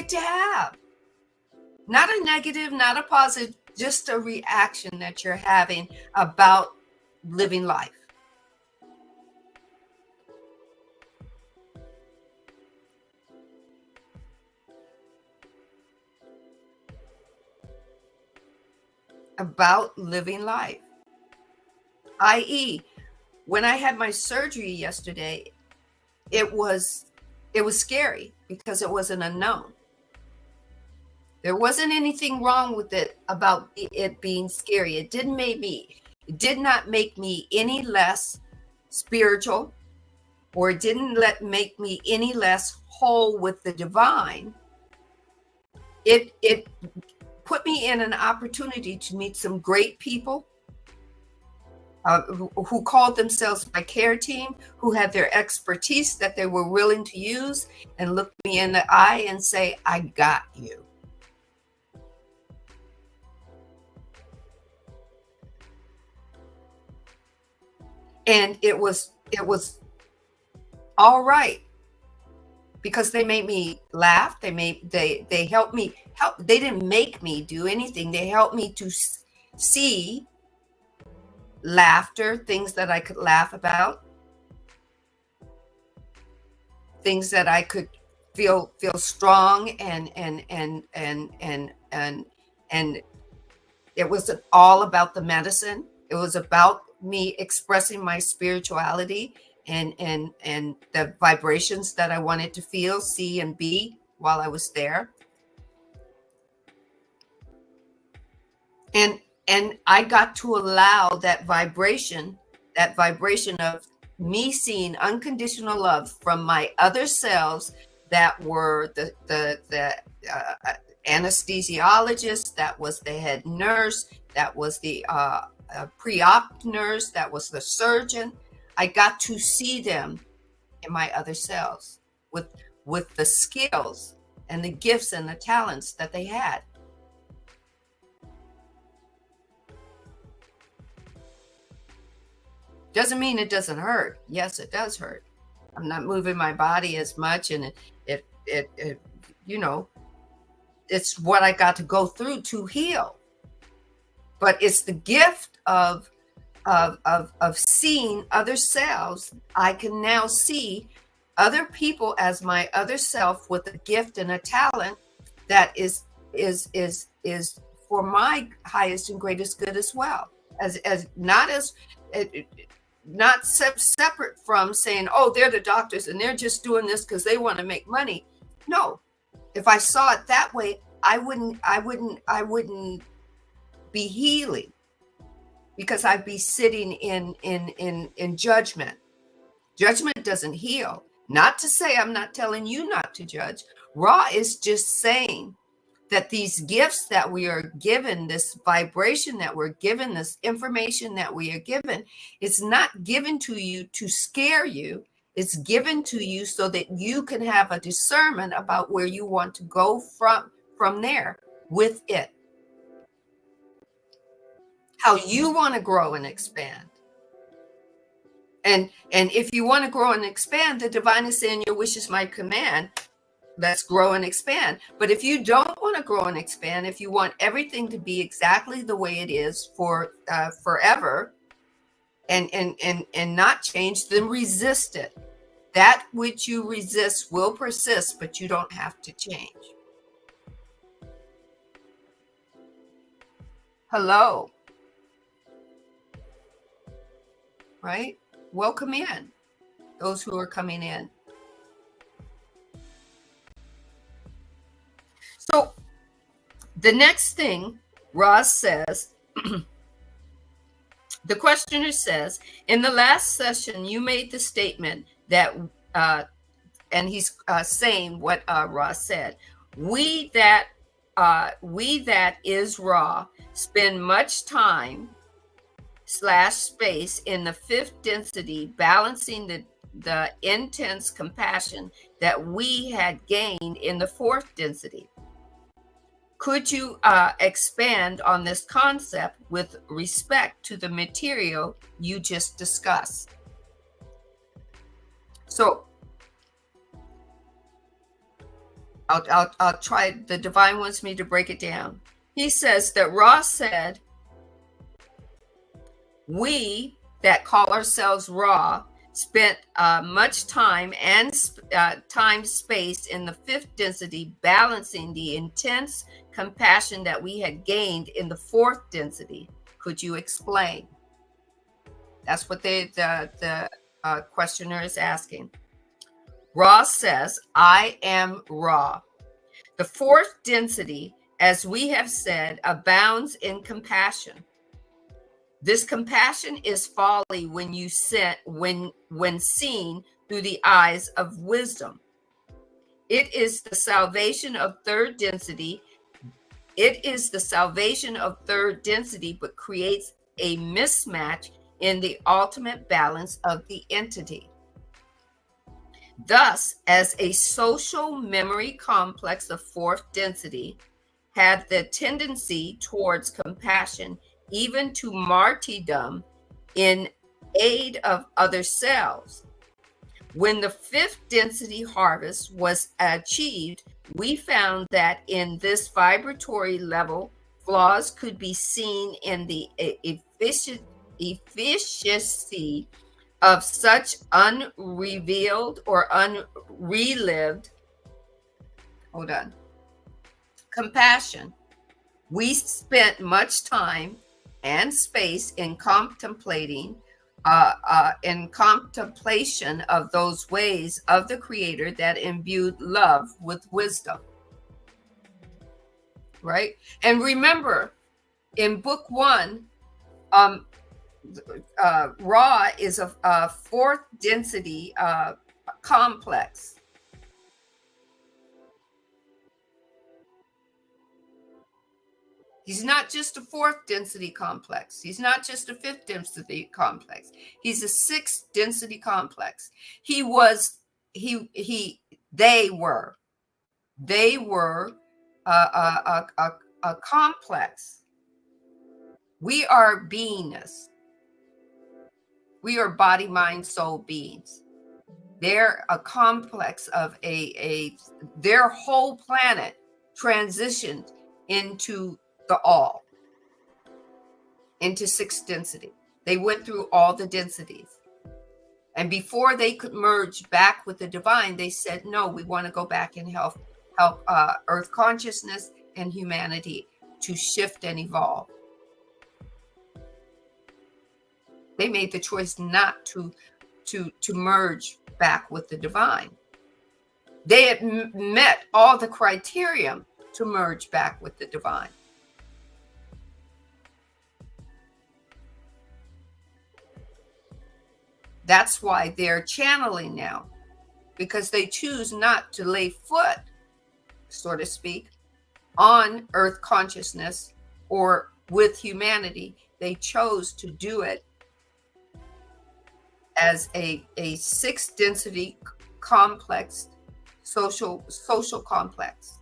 to have. Not a negative, not a positive, just a reaction that you're having about living life. About living life. I.e., when I had my surgery yesterday, it was scary because it was an unknown. There wasn't anything wrong with it about it being scary. It did not make me any less spiritual, or it didn't make me any less whole with the divine. It put me in an opportunity to meet some great people who called themselves my care team, who had their expertise that they were willing to use and look me in the eye and say, I got you. And it was all right, because they made me laugh. They helped me help. They didn't make me do anything. They helped me to see laughter, things that I could laugh about, things that I could feel strong and it wasn't all about the medicine. It was about me expressing my spirituality and the vibrations that I wanted to feel, see, and be while I was there. And I got to allow that vibration of me seeing unconditional love from my other selves, that were the anesthesiologist, that was the head nurse, that was the pre-op nurse, that was the surgeon. I got to see them in my other selves with the skills and the gifts and the talents that they had. Doesn't mean it doesn't hurt. Yes, it does hurt. I'm not moving my body as much, and it you know, it's what I got to go through to heal. But it's the gift of seeing other selves. I can now see other people as my other self with a gift and a talent that is for my highest and greatest good as well. Not separate from saying, oh, they're the doctors and they're just doing this because they want to make money. No, if I saw it that way, I wouldn't be healing, because I'd be sitting in judgment. Judgment doesn't heal. Not to say I'm not telling you not to judge. Ra is just saying that these gifts that we are given, this vibration that we're given, this information that we are given, it's not given to you to scare you. It's given to you so that you can have a discernment about where you want to go from there with it. How you want to grow and expand. And if you want to grow and expand, the divine is saying your wish is my command. Let's grow and expand. But if you don't want to grow and expand, if you want everything to be exactly the way it is for forever and not change, then resist it. That which you resist will persist, but you don't have to change. Hello. Right? Welcome in, those who are coming in. So the next thing Roz says, the questioner says, in the last session, you made the statement that, and he's saying what Roz said, we that is Ra spend much time / space in the fifth density, balancing the intense compassion that we had gained in the fourth density. Could you expand on this concept with respect to the material you just discussed? So I'll try. The divine wants me to break it down. He says that Ra said, we that call ourselves Ra spent much time and time space in the fifth density, balancing the intense compassion that we had gained in the fourth density. Could you explain? That's what the questioner is asking. Ra says, I am Ra. The fourth density, as we have said, abounds in compassion. This compassion is folly when seen through the eyes of wisdom. It is the salvation of third density. It is the salvation of third density, but creates a mismatch in the ultimate balance of the entity. Thus, as a social memory complex of fourth density had the tendency towards compassion, even to martyrdom in aid of other selves. When the fifth density harvest was achieved, we found that in this vibratory level, flaws could be seen in the efficiency of such unrevealed or unrelived compassion. We spent much time and space in contemplation of those ways of the Creator that imbued love with wisdom. Right? And remember, in book 1, Ra is a fourth density complex. He's not just a fourth density complex. He's not just a fifth density complex. He's a sixth density complex. They were a complex. We are beingness. We are body, mind, soul beings. They're a complex of their whole planet transitioned into the all, into sixth density. They went through all the densities. And before they could merge back with the divine, they said, no, we want to go back and help Earth consciousness and humanity to shift and evolve. They made the choice not to merge back with the divine. They had met all the criteria to merge back with the divine. That's why they're channeling now, because they choose not to lay foot, so to speak, on Earth consciousness or with humanity. They chose to do it as a sixth density complex, social complex.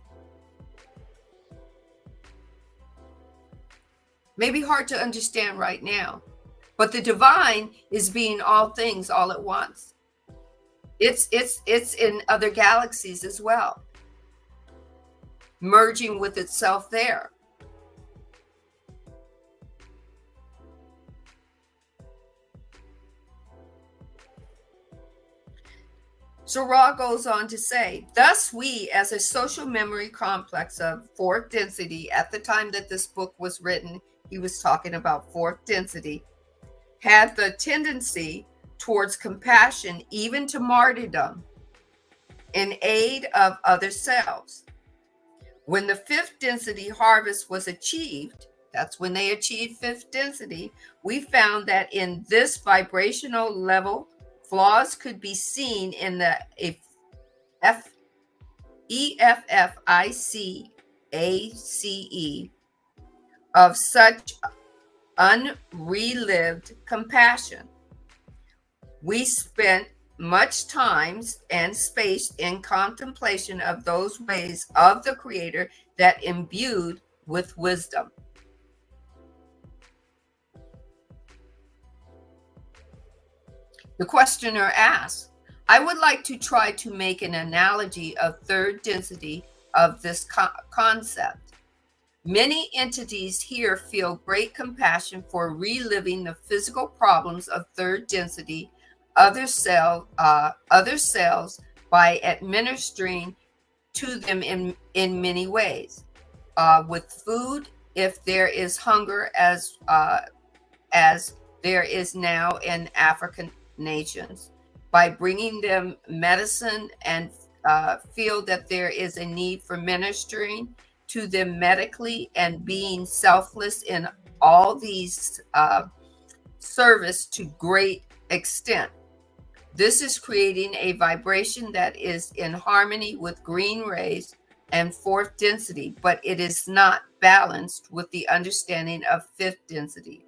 Maybe hard to understand right now, but the divine is being all things all at once. It's in other galaxies as well, merging with itself there. So Ra goes on to say, thus we, as a social memory complex of fourth density, at the time that this book was written, he was talking about fourth density, had the tendency towards compassion, even to martyrdom, in aid of other selves. When the fifth density harvest was achieved, that's when they achieved fifth density, we found that in this vibrational level, flaws could be seen in the EFFICACE of such unrelived compassion. We spent much time and space in contemplation of those ways of the Creator that imbued with wisdom. The questioner asks, I would like to try to make an analogy of third density of this concept. Many entities here feel great compassion for reliving the physical problems of third density other cells by administering to them in many ways. With food, if there is hunger, as there is now in African nations, by bringing them medicine and feel that there is a need for ministering to them medically and being selfless in all these service to great extent. This is creating a vibration that is in harmony with green rays and fourth density, but it is not balanced with the understanding of fifth density.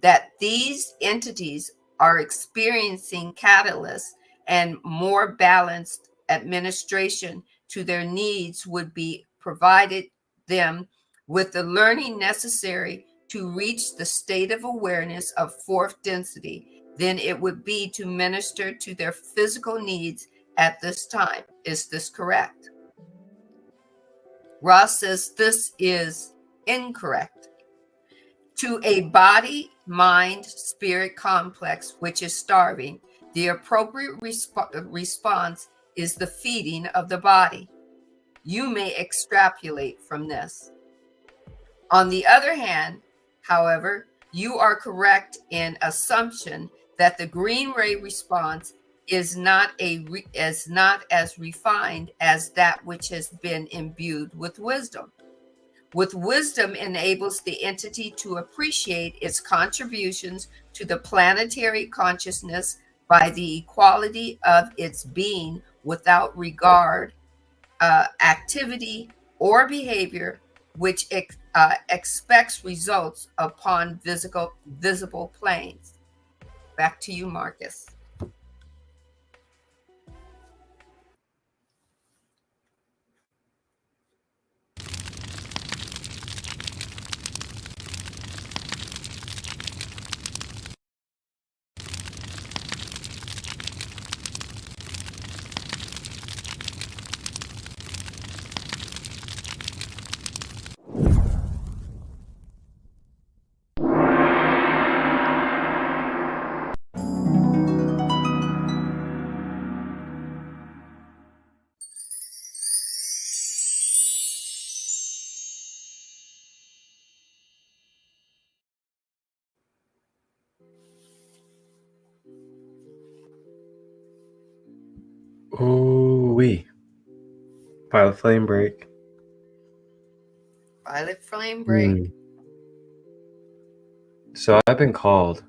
That these entities are experiencing catalysts and more balanced administration to their needs would be provided them with the learning necessary to reach the state of awareness of fourth density, then it would be to minister to their physical needs at this time. Is this correct? Ross says this is incorrect. To a body, mind, spirit complex which is starving, the appropriate response is the feeding of the body. You may extrapolate from this. On the other hand, however, you are correct in assumption that the green ray response is not as refined as that which has been imbued with wisdom. With wisdom enables the entity to appreciate its contributions to the planetary consciousness by the equality of its being without regard, activity, or behavior which expects results upon visible planes. Back to you, Marcus. Ooh-wee. Violet flame break. Violet flame break. So I've been called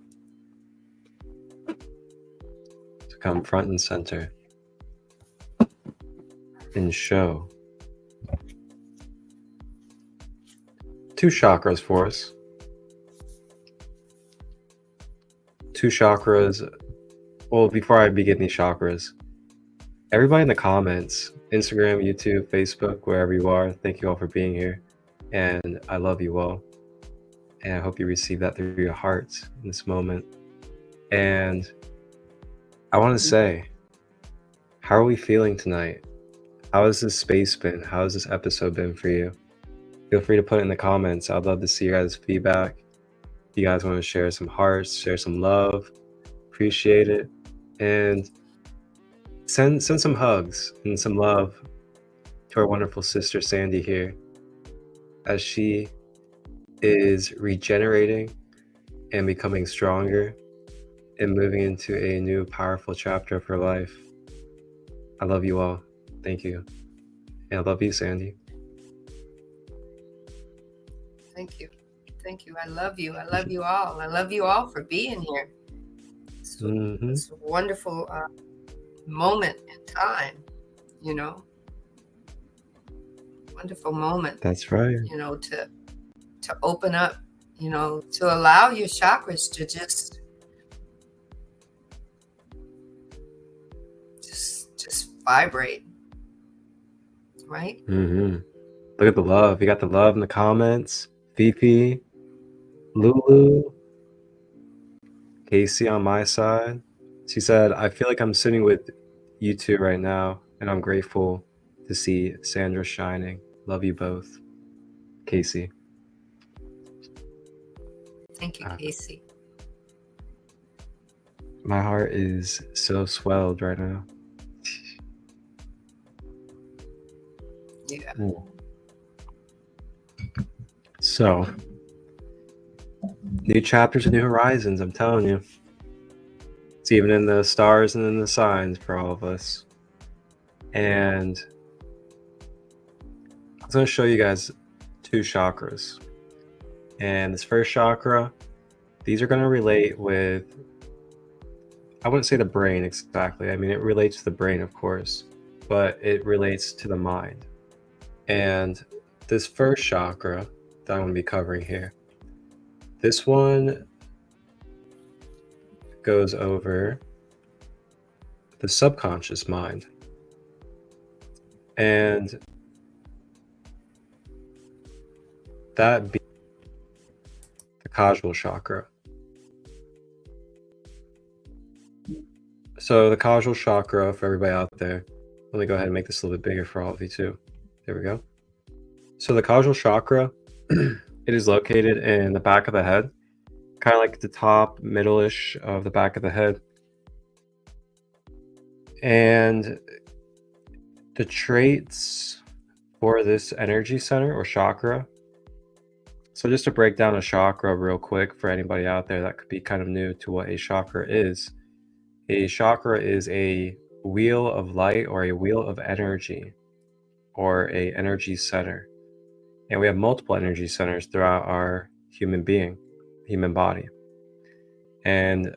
to come front and center and show 2 chakras for us. 2 chakras. Well, before I begin these chakras, everybody in the comments, Instagram, YouTube, Facebook, wherever you are, thank you all for being here. And I love you all. And I hope you receive that through your hearts in this moment. And I want to say, how are we feeling tonight? How has this space been? How has this episode been for you? Feel free to put it in the comments. I'd love to see your guys' feedback. If you guys want to share some hearts, share some love, appreciate it. And send some hugs and some love to our wonderful sister Sandee here, as she is regenerating and becoming stronger and moving into a new powerful chapter of her life. I love you all. Thank you. And I love you, Sandee. Thank you. Thank you. I love you. I love you all. I love you all for being here. It's a wonderful moment in time, you know. Wonderful moment. That's right. You know, to open up, you know, to allow your chakras to just vibrate, right? Look at the love. You got the love in the comments. Fifi, Lulu, Casey on my side. She said, I feel like I'm sitting with you two right now, and I'm grateful to see Sandra shining. Love you both. Casey. Thank you, Uh, Casey. My heart is so swelled right now. Yeah. Ooh. So, new chapters and new horizons, I'm telling you. It's even in the stars and in the signs for all of us. And I was going to show you guys 2 chakras. And this first chakra, these are going to relate with, I wouldn't say the brain exactly. I mean, it relates to the brain, of course, but it relates to the mind. And this first chakra that I'm going to be covering here, this one goes over the subconscious mind. And that be the causal chakra. So the causal chakra, for everybody out there, let me go ahead and make this a little bit bigger for all of you too. There we go. So the causal chakra, it is located in the back of the head, kind of like the top, middle-ish of the back of the head. And the traits for this energy center or chakra. So just to break down a chakra real quick for anybody out there that could be kind of new to what a chakra is. A chakra is a wheel of light or a wheel of energy or a energy center. And we have multiple energy centers throughout our human body. And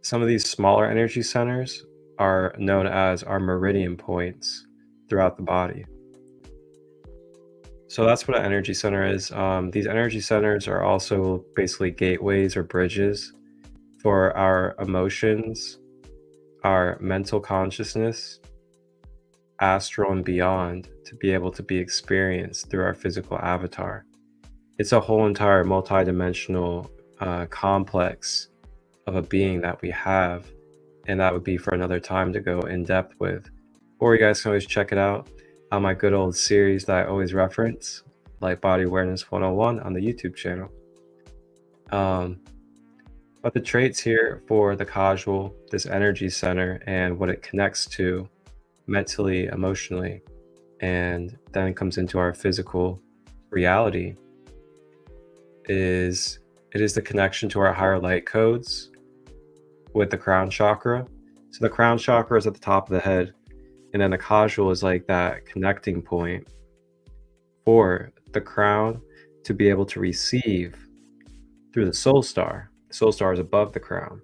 some of these smaller energy centers are known as our meridian points throughout the body. So that's what an energy center is. These energy centers are also basically gateways or bridges for our emotions, our mental consciousness, astral and beyond, to be able to be experienced through our physical avatar. It's a whole entire multi-dimensional complex of a being that we have, and that would be for another time to go in depth with. Or you guys can always check it out on my good old series that I always reference, like Body Awareness 101 on the YouTube channel. But the traits here for the causal, this energy center, and what it connects to mentally, emotionally, and then comes into our physical reality is the connection to our higher light codes with the crown chakra. So the crown chakra is at the top of the head, and then the causal is like that connecting point for the crown to be able to receive through the soul star. The soul star is above the crown.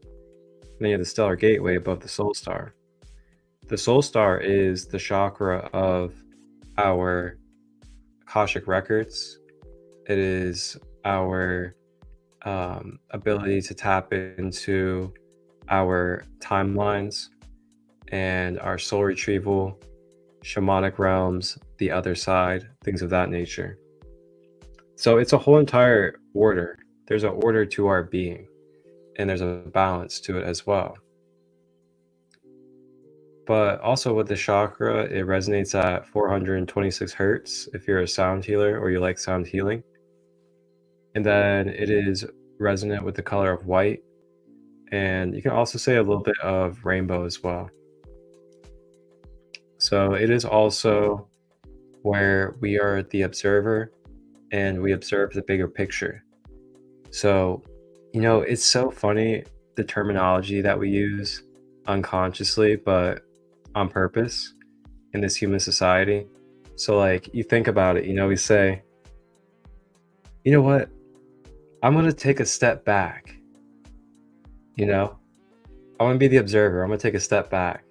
And then you have the stellar gateway above the soul star. The soul star is the chakra of our Akashic records. It is our ability to tap into our timelines and our soul retrieval, shamanic realms, the other side, things of that nature. So it's a whole entire order. There's an order to our being, and there's a balance to it as well. But also with the chakra, it resonates at 426 hertz if you're a sound healer or you like sound healing. And then it is resonant with the color of white. And you can also say a little bit of rainbow as well. So it is also where we are the observer and we observe the bigger picture. So, you know, it's so funny, the terminology that we use unconsciously, but on purpose in this human society. So like, you think about it, you know, we say, you know what, I'm going to take a step back. You know, I want to be the observer. I'm going to take a step back.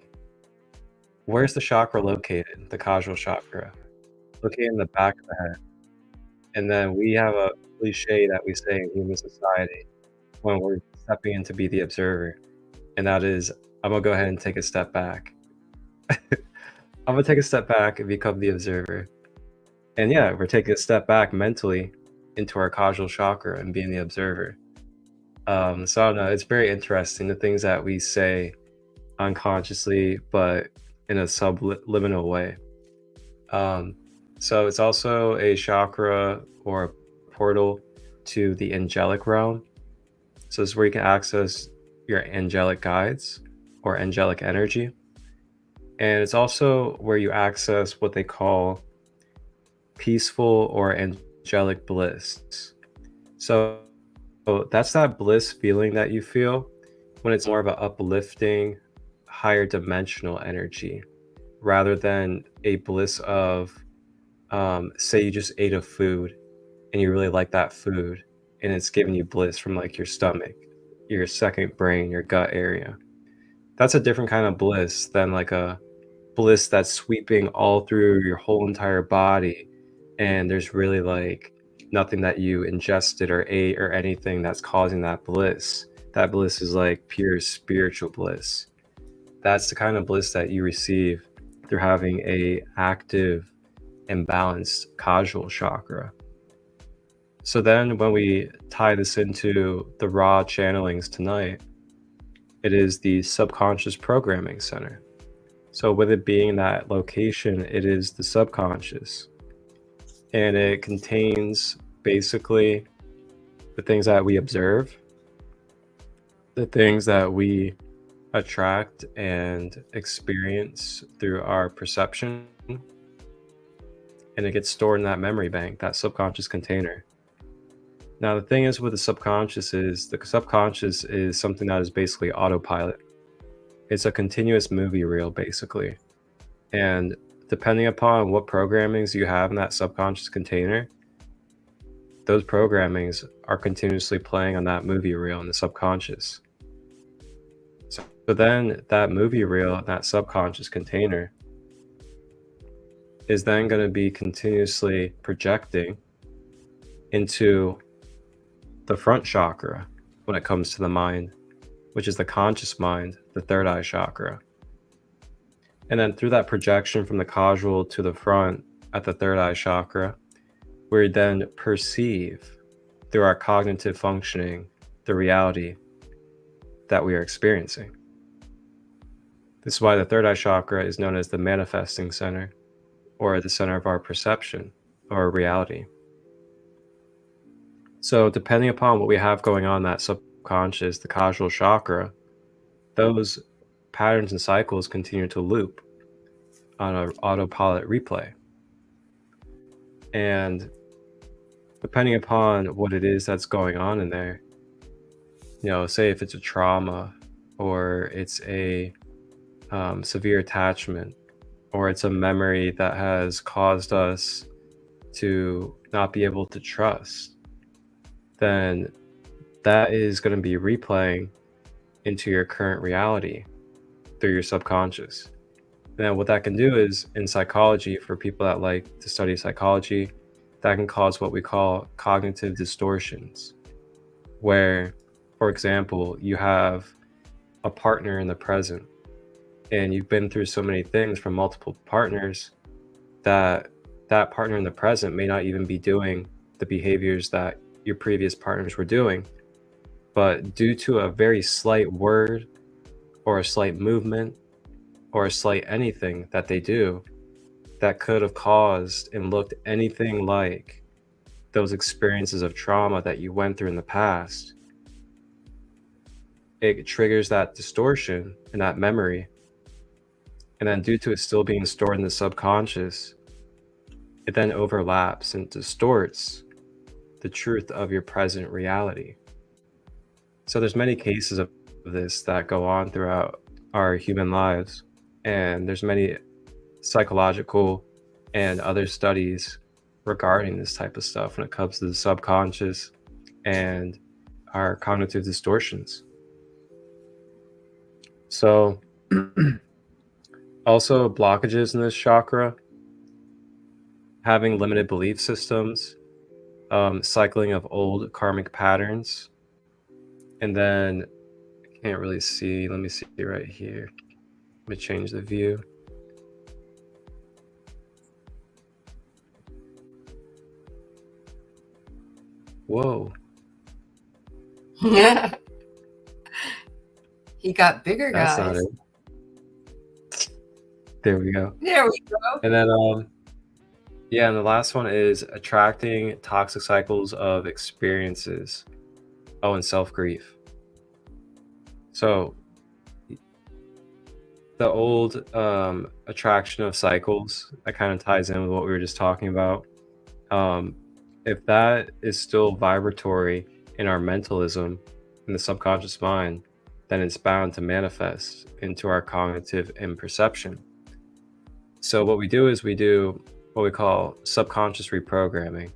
Where's the chakra located? The causal chakra. Located in the back of the head. And then we have a cliche that we say in human society when we're stepping in to be the observer. And that is, I'm going to go ahead and take a step back. I'm going to take a step back and become the observer. And yeah, we're taking a step back mentally into our causal chakra and being the observer. So I don't know, it's very interesting, the things that we say unconsciously, but in a subliminal way. So it's also a chakra or a portal to the angelic realm. So this is where you can access your angelic guides or angelic energy. And it's also where you access what they call peaceful or angelic bliss. So that's that bliss feeling that you feel when it's more of an uplifting, higher dimensional energy rather than a bliss of, say you just ate a food and you really like that food and it's giving you bliss from like your stomach, your second brain, your gut area. That's a different kind of bliss than like a bliss that's sweeping all through your whole entire body and there's really like nothing that you ingested or ate or anything that's causing that bliss. That bliss is like pure spiritual bliss. That's the kind of bliss that you receive through having a active and balanced causal chakra. So then when we tie this into the raw channelings tonight, it is the subconscious programming center. So with it being that location, it is the subconscious. And it contains basically the things that we observe, the things that we attract and experience through our perception. And it gets stored in that memory bank, that subconscious container. Now, the thing is with the subconscious is something that is basically autopilot. It's a continuous movie reel, basically. And depending upon what programmings you have in that subconscious container, those programmings are continuously playing on that movie reel in the subconscious. So then that movie reel, that subconscious container, is then going to be continuously projecting into the front chakra when it comes to the mind, which is the conscious mind, the third eye chakra. And then through that projection from the causal to the front at the third eye chakra, we then perceive through our cognitive functioning the reality that we are experiencing. This is why the third eye chakra is known as the manifesting center, or the center of our perception or reality. So depending upon what we have going on in that subconscious, the causal chakra, those patterns and cycles continue to loop on an autopilot replay. And depending upon what it is that's going on in there, say if it's a trauma or it's a severe attachment or it's a memory that has caused us to not be able to trust, then that is going to be replaying into your current reality through your subconscious. Now, what that can do is, in psychology, for people that like to study psychology, that can cause what we call cognitive distortions, where, for example, you have a partner in the present, and you've been through so many things from multiple partners that that partner in the present may not even be doing the behaviors that your previous partners were doing. But due to a very slight word or a slight movement or a slight anything that they do that could have caused and looked anything like those experiences of trauma that you went through in the past, it triggers that distortion in that memory. And then due to it still being stored in the subconscious, it then overlaps and distorts the truth of your present reality. So there's many cases of this that go on throughout our human lives, and there's many psychological and other studies regarding this type of stuff when it comes to the subconscious and our cognitive distortions. So also blockages in this chakra, having limited belief systems, cycling of old karmic patterns. And then I can't really see. Let me see right here. Let me change the view. Whoa. He got bigger, That's guys. not it. There we go. There we go. And then, yeah, and the last one is attracting toxic cycles of experiences. Oh, and self-grief. So the old attraction of cycles, that kind of ties in with what we were just talking about. If that is still vibratory in our mentalism, in the subconscious mind, then it's bound to manifest into our cognitive and perception. So what we do is we do what we call subconscious reprogramming.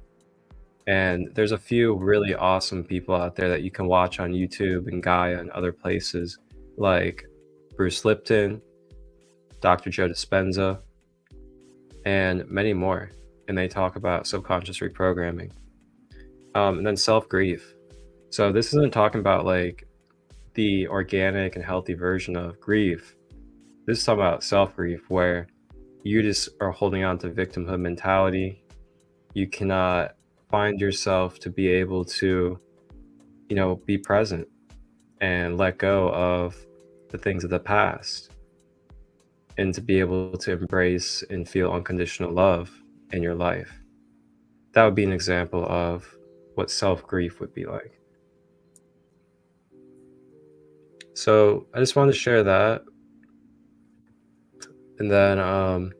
And there's a few really awesome people out there that you can watch on YouTube and Gaia and other places, like Bruce Lipton, Dr. Joe Dispenza, and many more. And they talk about subconscious reprogramming. And then self-grief. So this isn't talking about like the organic and healthy version of grief. This is talking about self-grief, where you just are holding on to victimhood mentality. You cannot find yourself to be able to, be present and let go of the things of the past, and to be able to embrace and feel unconditional love in your life. That would be an example of what self-grief would be like. So I just wanted to share that. And then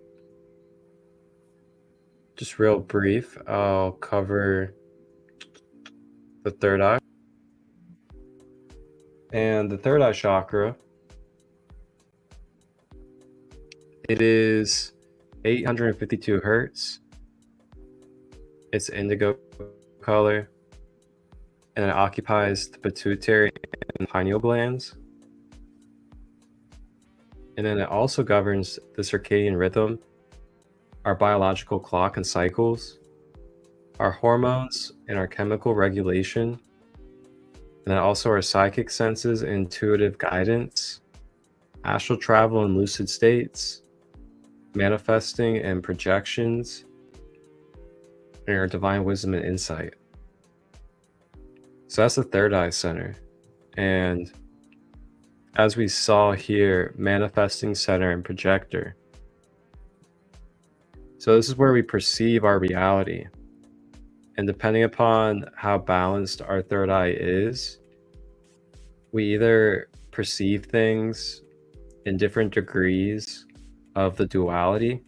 just real brief, I'll cover the third eye. And the third eye chakra, it is 852 hertz. It's indigo color, and it occupies the pituitary and pineal glands. And then it also governs the circadian rhythm, our biological clock and cycles, our hormones and our chemical regulation, and then also our psychic senses and intuitive guidance, astral travel and lucid states, manifesting and projections, and our divine wisdom and insight. So that's the third eye center. And as we saw here, manifesting center and projector. So this is where we perceive our reality. And depending upon how balanced our third eye is, we either perceive things in different degrees of the duality,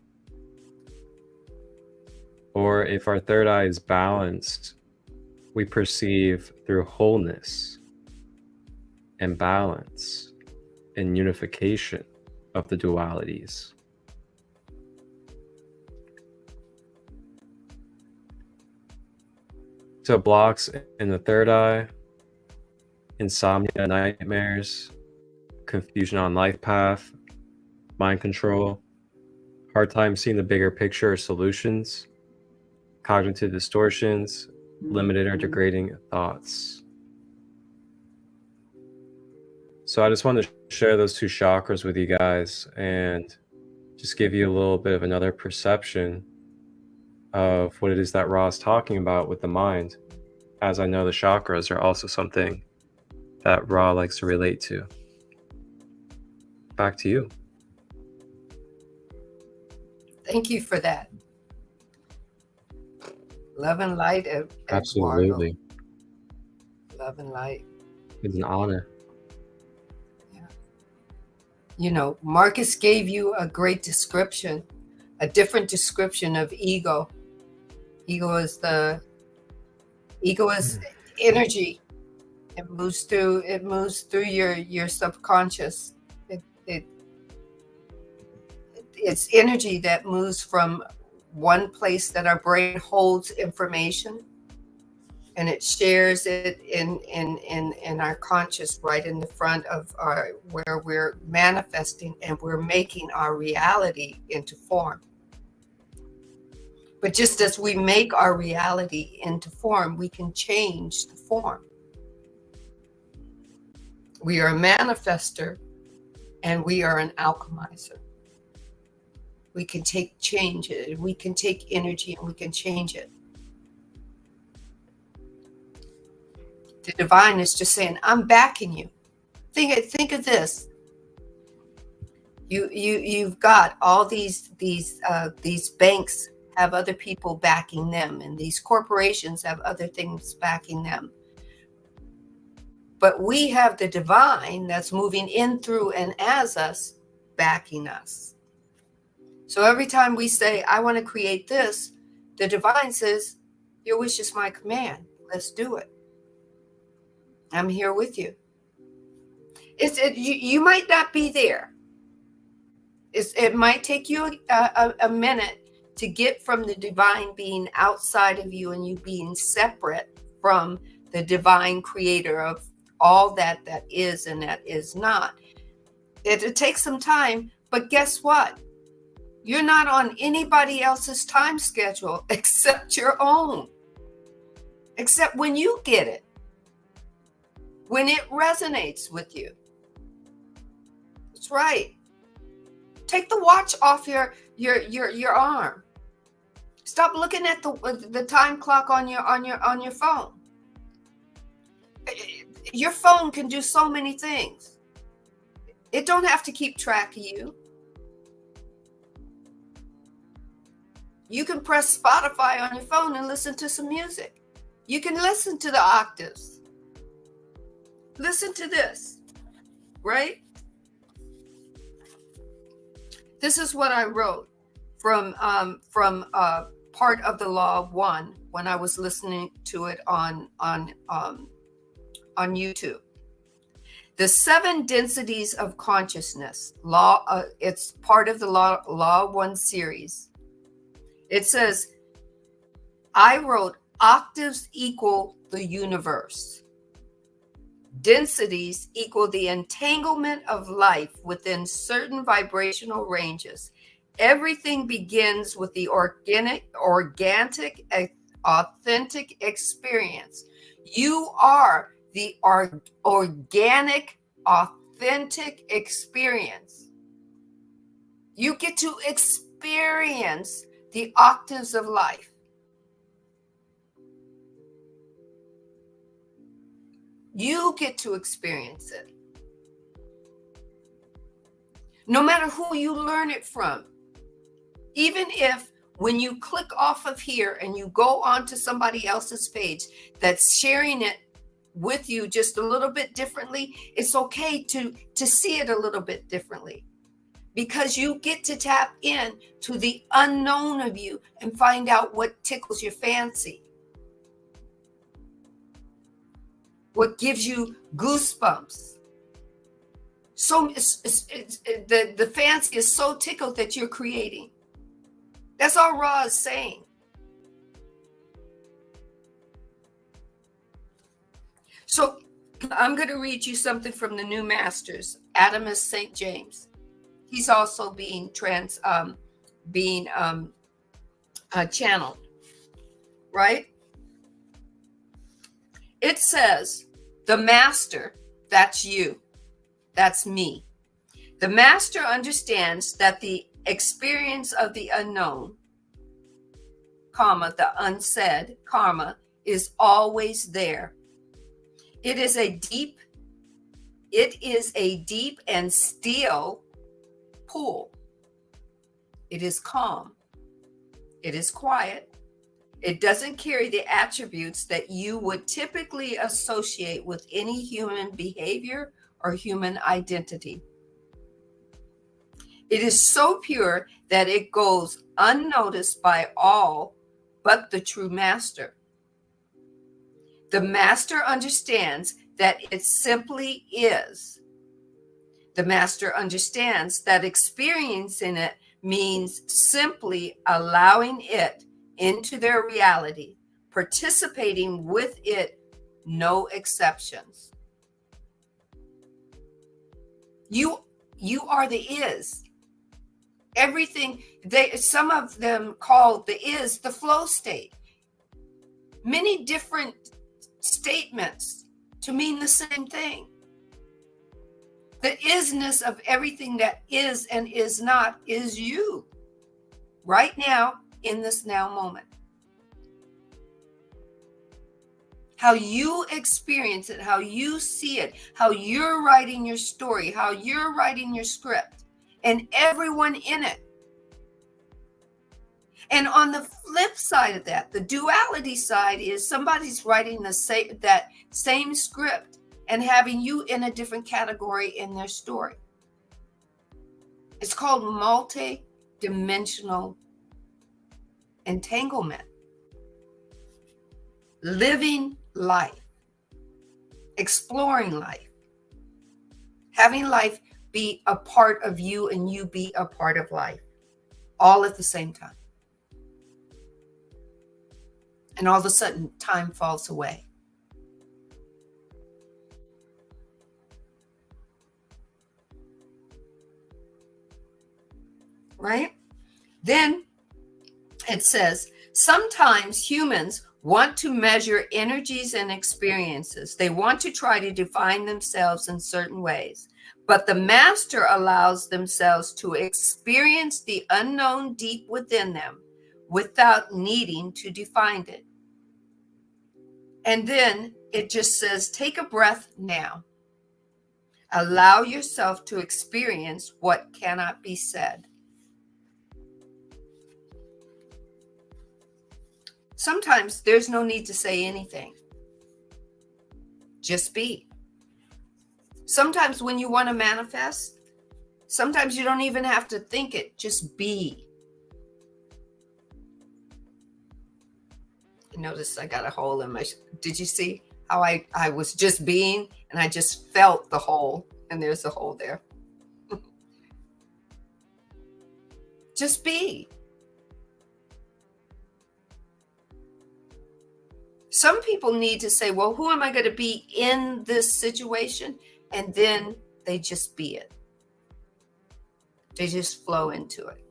or if our third eye is balanced, we perceive through wholeness and balance and unification of the dualities. So blocks in the third eye, insomnia, nightmares, confusion on life path, mind control, hard time seeing the bigger picture or solutions, cognitive distortions, limited or degrading thoughts. So I just wanted to share those two chakras with you guys and just give you a little bit of another perception of what it is that Ra is talking about with the mind, as I know the chakras are also something that Ra likes to relate to. Back to you. Thank you for that. Love and light, Absolutely. Love and light. It's an honor. Marcus gave you a great description, a different description of ego. Ego is energy. It moves through your subconscious. It's energy that moves from one place that our brain holds information, and it shares it in our conscious, right in the front of where we're manifesting and we're making our reality into form. But just as we make our reality into form, we can change the form. We are a manifester and we are an alchemizer. We can change it. We can take energy and we can change it. The divine is just saying, I'm backing you. Think of this. You've got all these banks have other people backing them, and these corporations have other things backing them. But we have the divine that's moving in, through, and as us, backing us. So every time we say, I want to create this, the divine says, your wish is my command. Let's do it. I'm here with you. You might not be there. It might take you a minute to get from the divine being outside of you and you being separate from the divine creator of all that is and that is not. It takes some time, but guess what? You're not on anybody else's time schedule except your own. Except when you get it. When it resonates with you. That's right. Take the watch off your arm. Stop looking at the time clock on your phone. Your phone can do so many things. It don't have to keep track of you. You can press Spotify on your phone and listen to some music. You can listen to the octaves. Listen to this, right? This is what I wrote from part of the Law of One when I was listening to it on YouTube. The 7 densities of consciousness. It's part of the Law of One series. It says, I wrote octaves equal the universe. Densities equal the entanglement of life within certain vibrational ranges. Everything begins with the organic, authentic experience. You are the organic, authentic experience. You get to experience the octaves of life. You get to experience it. No matter who you learn it from. Even if when you click off of here and you go onto somebody else's page that's sharing it with you just a little bit differently, it's okay to see it a little bit differently. Because you get to tap in to the unknown of you and find out what tickles your fancy. What gives you goosebumps. So the fancy is so tickled that you're creating. That's all Ra is saying. So I'm going to read you something from the New Masters, Adamus St. James. He's also being channeled, right? It says, the master, that's you, that's me. The master understands that the experience of the unknown, the unsaid, is always there. It is a deep and still pool. It is calm. It is quiet. It doesn't carry the attributes that you would typically associate with any human behavior or human identity. It is so pure that it goes unnoticed by all but the true master. The master understands that it simply is. The master understands that experiencing it means simply allowing it into their reality, participating with it, no exceptions. You are the is. Everything, some of them call the is the flow state. Many different statements to mean the same thing. The isness of everything that is and is not is you right now in this now moment. How you experience it, how you see it, how you're writing your story, how you're writing your script and everyone in it. And on the flip side of that, the duality side is somebody's writing that same script and having you in a different category in their story. It's called multi-dimensional entanglement. Living life, exploring life, having life be a part of you and you be a part of life, all at the same time. And all of a sudden, time falls away. Right? Then it says, sometimes humans want to measure energies and experiences. They want to try to define themselves in certain ways. But the master allows themselves to experience the unknown deep within them without needing to define it. And then it just says, take a breath now. Allow yourself to experience what cannot be said. Sometimes there's no need to say anything. Just be. Sometimes when you want to manifest, sometimes you don't even have to think it, just be. Notice I got a hole in my, did you see how I was just being and I just felt the hole, and there's a hole there. Just be. Some people need to say, well, who am I going to be in this situation? And then they just be it. They just flow into it.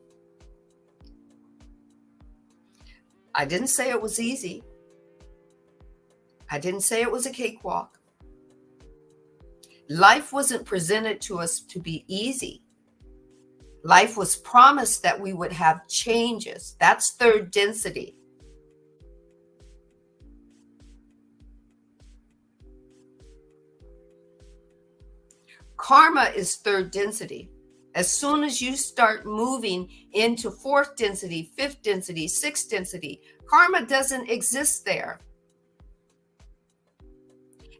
I didn't say it was easy. I didn't say it was a cakewalk. Life wasn't presented to us to be easy. Life was promised that we would have changes. That's third density. Karma is third density. As soon as you start moving into fourth density, fifth density, sixth density, karma doesn't exist there.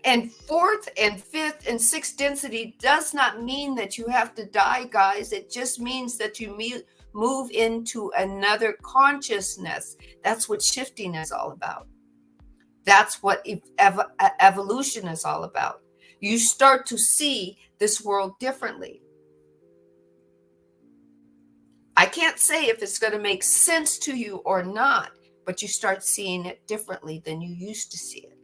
And fourth and fifth and sixth density does not mean that you have to die, guys. It just means that you move into another consciousness. That's what shifting is all about. That's what evolution is all about. You start to see this world differently. I can't say if it's going to make sense to you or not, but you start seeing it differently than you used to see it.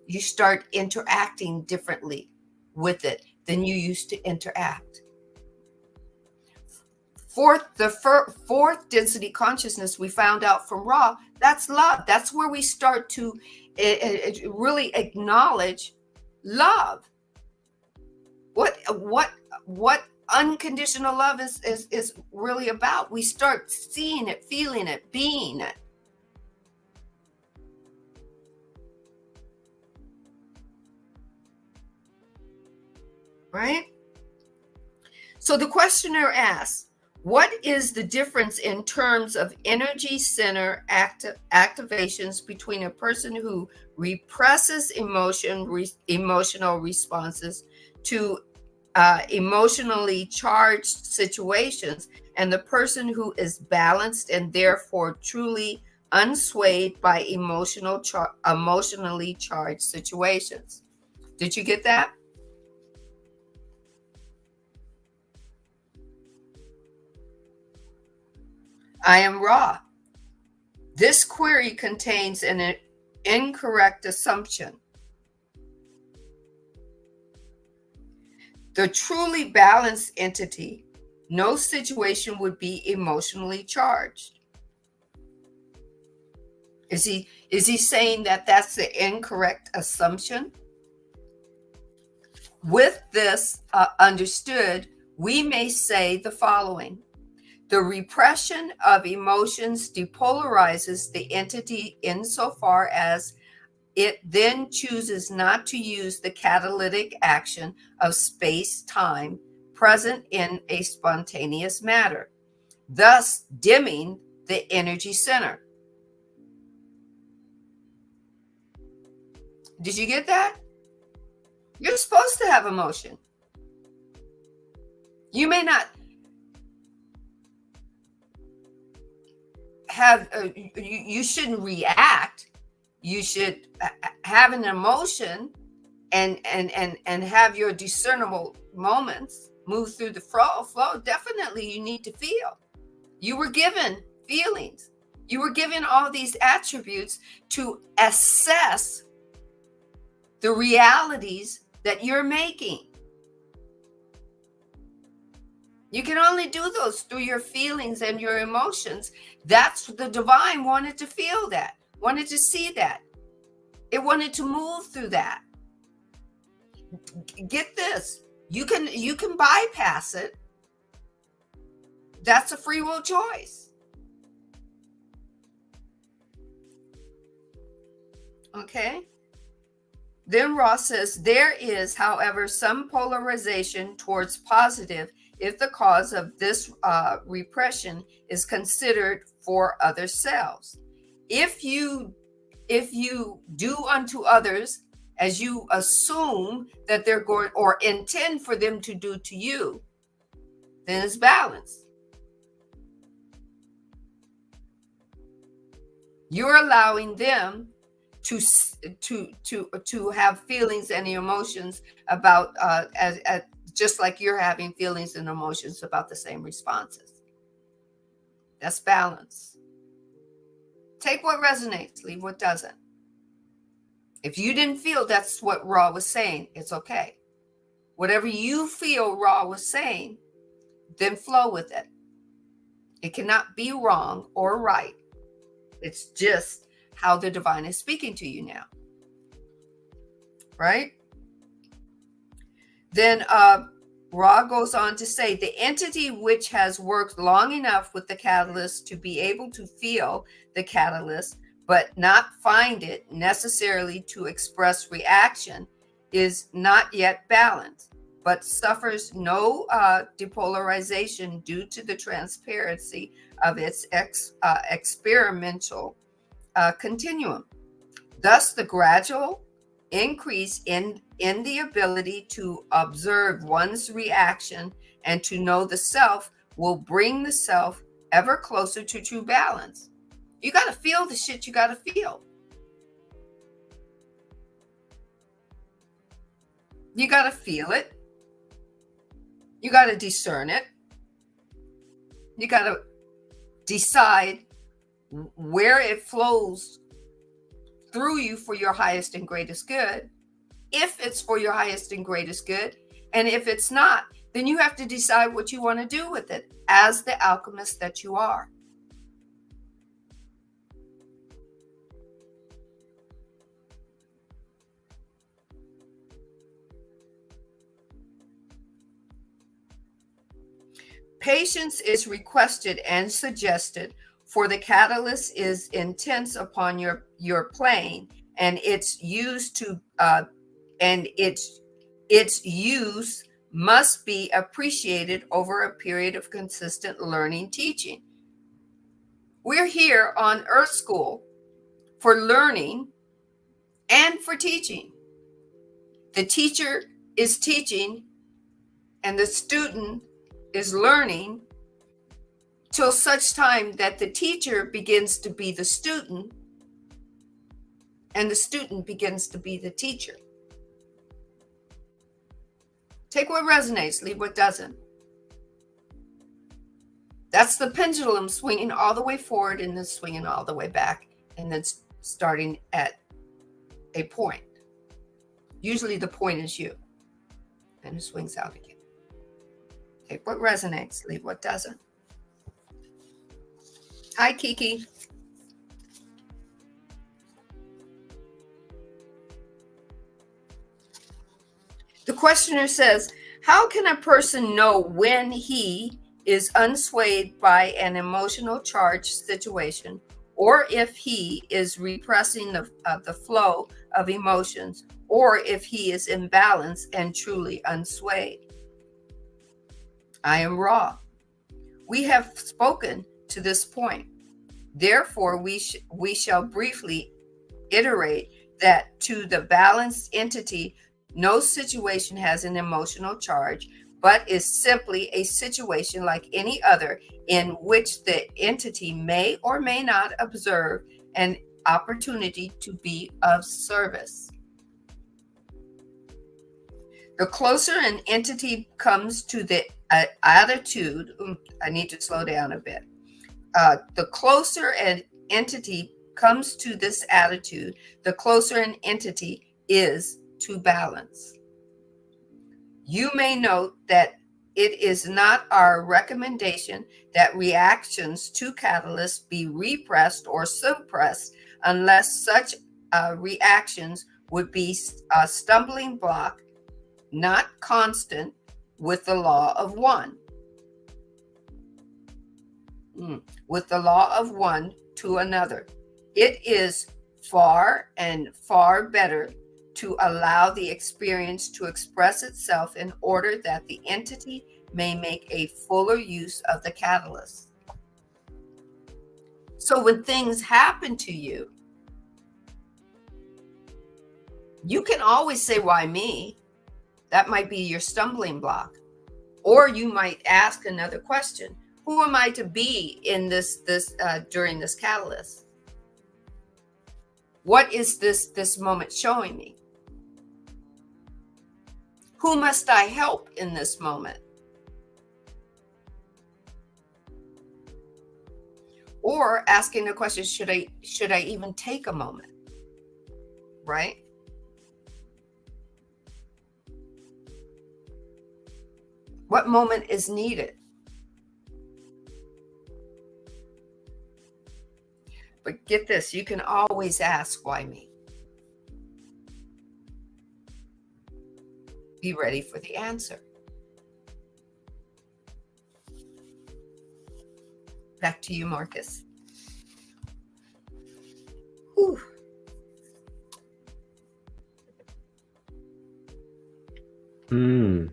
You start interacting differently with it than you used to interact. The fourth density consciousness we found out from Ra, that's love. That's where we start to really acknowledge love. What unconditional love is really about. We start seeing it, feeling it, being it. Right? So the questioner asks, what is the difference in terms of energy center activations between a person who represses emotional responses to emotionally charged situations and the person who is balanced and therefore truly unswayed by emotionally charged situations? Did you get that? I am Ra. This query contains an incorrect assumption. The truly balanced entity, no situation would be emotionally charged. Is he saying that that's the incorrect assumption? With this understood, we may say the following. The repression of emotions depolarizes the entity insofar as it then chooses not to use the catalytic action of space-time present in a spontaneous manner, thus dimming the energy center. Did you get that? You're supposed to have emotion. You may not have, you shouldn't react. You should have an emotion and have your discernible moments move through the flow. Definitely you need to feel. You were given feelings. You were given all these attributes to assess the realities that you're making. You can only do those through your feelings and your emotions. That's the divine wanted to feel that, wanted to see that. It wanted to move through that. Get this. You can bypass it. That's a free will choice. Okay. Then Ross says, there is, however, some polarization towards positive if the cause of this repression is considered for other selves. If you do unto others as you assume that they're going or intend for them to do to you, then it's balance. You're allowing them to have feelings and emotions about as just like you're having feelings and emotions about the same responses. That's balance. Take what resonates, leave what doesn't. If you didn't feel that's what Ra was saying, it's okay. Whatever you feel Ra was saying, then flow with it. It cannot be wrong or right. It's just how the divine is speaking to you now. Right? Then Ra goes on to say, the entity which has worked long enough with the catalyst to be able to feel the catalyst, but not find it necessarily to express reaction, is not yet balanced, but suffers no depolarization due to the transparency of its experimental continuum. Thus, the gradual increase in the ability to observe one's reaction and to know the self will bring the self ever closer to true balance. You got to feel the shit you got to feel. You got to feel it. You got to discern it. You got to decide where it flows through you for your highest and greatest good. If it's for your highest and greatest good, and if it's not, then you have to decide what you want to do with it as the alchemist that you are. Patience is requested and suggested, for the catalyst is intense upon your plane, and its use must be appreciated over a period of consistent learning, teaching. We're here on Earth School for learning and for teaching. The teacher is teaching and the student is learning till such time that the teacher begins to be the student and the student begins to be the teacher. Take what resonates, leave what doesn't. That's the pendulum swinging all the way forward and then swinging all the way back and then starting at a point. Usually the point is you, and it swings out again. Take what resonates, leave what doesn't. Hi, Kiki. The questioner says, how can a person know when he is unswayed by an emotional charged situation, or if he is repressing the flow of emotions, or if he is imbalanced and truly unswayed? I am raw. We have spoken to this point. Therefore, we shall briefly iterate that to the balanced entity, no situation has an emotional charge, but is simply a situation like any other in which the entity may or may not observe an opportunity to be of service. The closer an entity comes to the attitude, I need to slow down a bit. The closer an entity comes to this attitude, the closer an entity is to balance. You may note that it is not our recommendation that reactions to catalysts be repressed or suppressed unless such reactions would be a stumbling block, not constant with the law of one. With the law of one to another. It is far and far better to allow the experience to express itself in order that the entity may make a fuller use of the catalyst. So when things happen to you, you can always say, why me? That might be your stumbling block. Or you might ask another question. Who am I to be in this during this catalyst? What is this moment showing me? Who must I help in this moment? Or asking the question, should I even take a moment? Right? What moment is needed? But get this, you can always ask, why me? Be ready for the answer. Back to you, Marcus. Whew. Whew.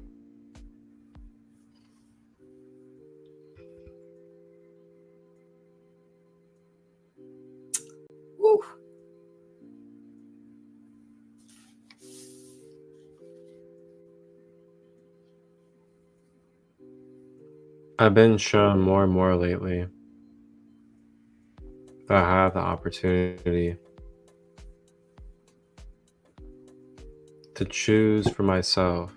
I've been shown more and more lately that I have the opportunity to choose for myself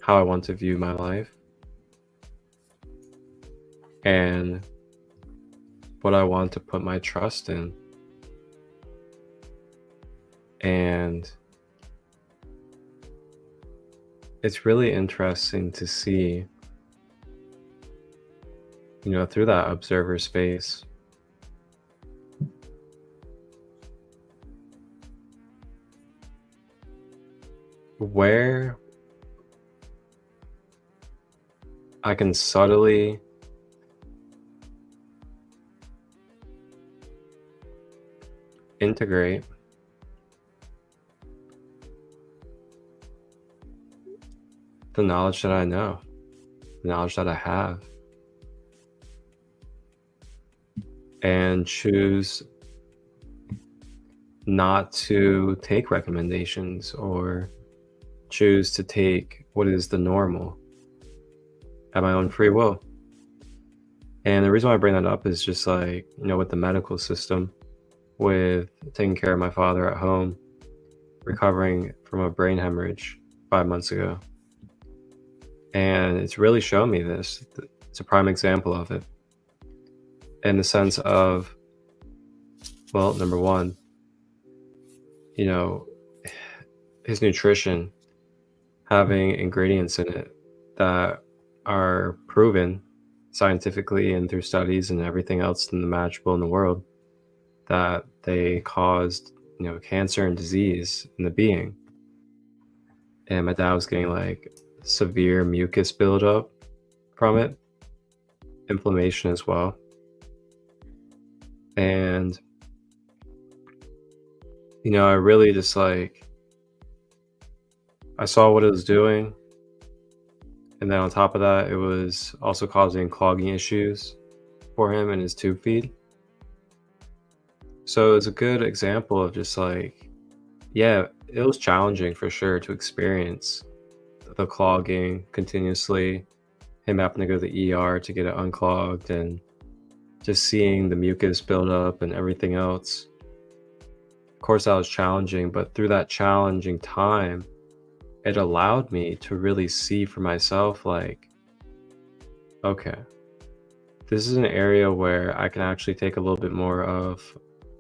how I want to view my life and what I want to put my trust in. And it's really interesting to see, through that observer space, where I can subtly integrate the knowledge that I know, the knowledge that I have, and choose not to take recommendations or choose to take what is the normal at my own free will. And the reason why I bring that up is just like, with the medical system, with taking care of my father at home, recovering from a brain hemorrhage 5 months ago. And it's really shown me this. It's a prime example of it. In the sense of, well, number one, his nutrition having ingredients in it that are proven scientifically and through studies and everything else imaginable in the world that they caused, cancer and disease in the being. And my dad was getting like severe mucus buildup from it, inflammation as well. And, I really just like I saw what it was doing, and then on top of that, it was also causing clogging issues for him in his tube feed. So it's a good example of just like, yeah, it was challenging for sure to experience the clogging continuously, him having to go to the ER to get it unclogged, and just seeing the mucus build up and everything else. Of course, that was challenging, but through that challenging time, it allowed me to really see for myself, like, okay, this is an area where I can actually take a little bit more of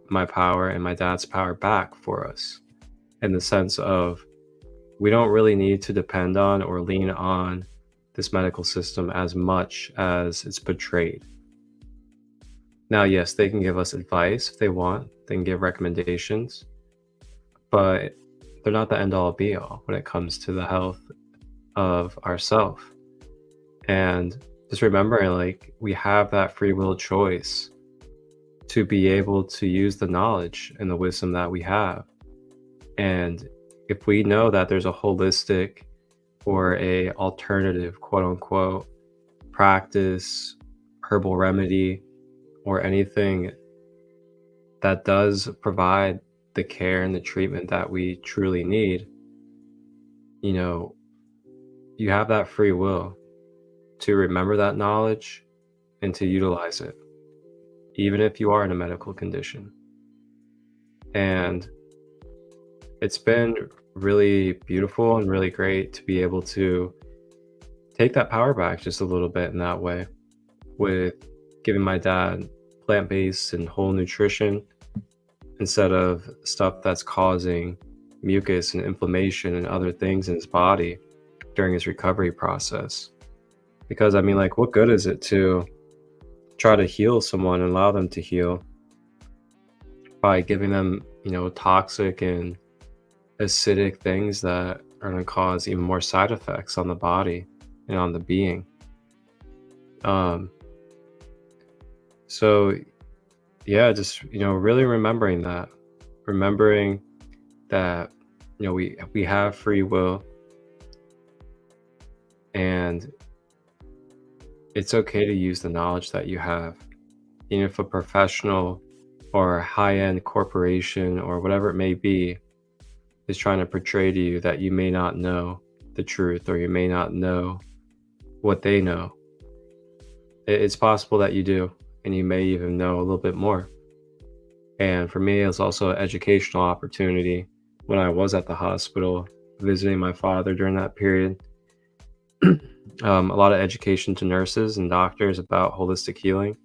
my power and my dad's power back for us, in the sense of we don't really need to depend on or lean on this medical system as much as it's portrayed. Now, yes, they can give us advice if they want, they can give recommendations, but they're not the end all be all when it comes to the health of ourself. And just remembering, like, we have that free will choice to be able to use the knowledge and the wisdom that we have. And if we know that there's a holistic or a alternative, quote unquote, practice, herbal remedy, or anything that does provide the care and the treatment that we truly need, you know, you have that free will to remember that knowledge and to utilize it, even if you are in a medical condition. And it's been really beautiful and really great to be able to take that power back just a little bit in that way, with giving my dad plant-based and whole nutrition instead of stuff that's causing mucus and inflammation and other things in his body during his recovery process. Because I mean, like, what good is it to try to heal someone and allow them to heal by giving them, you know, toxic and acidic things that are going to cause even more side effects on the body and on the being. So yeah, just, you know, really remembering that, you know, we have free will, and it's okay to use the knowledge that you have. Even if a professional or a high-end corporation or whatever it may be is trying to portray to you that you may not know the truth, or you may not know what they know, it's possible that you do, and you may even know a little bit more. And for me, it was also an educational opportunity when I was at the hospital visiting my father during that period. A lot of education to nurses and doctors about holistic healing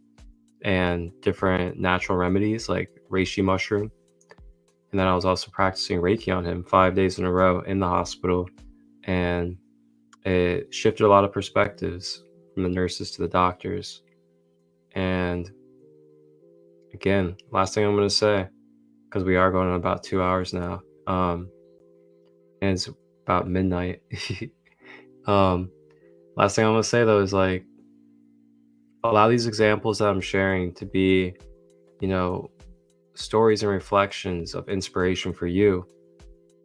and different natural remedies like reishi mushroom. And then I was also practicing Reiki on him 5 days in a row in the hospital. And it shifted a lot of perspectives from the nurses to the doctors. And again, last thing I'm going to say, because we are going on about 2 hours now, and it's about midnight. Last thing I'm going to say, though, is like, allow these examples that I'm sharing to be, you know, stories and reflections of inspiration for you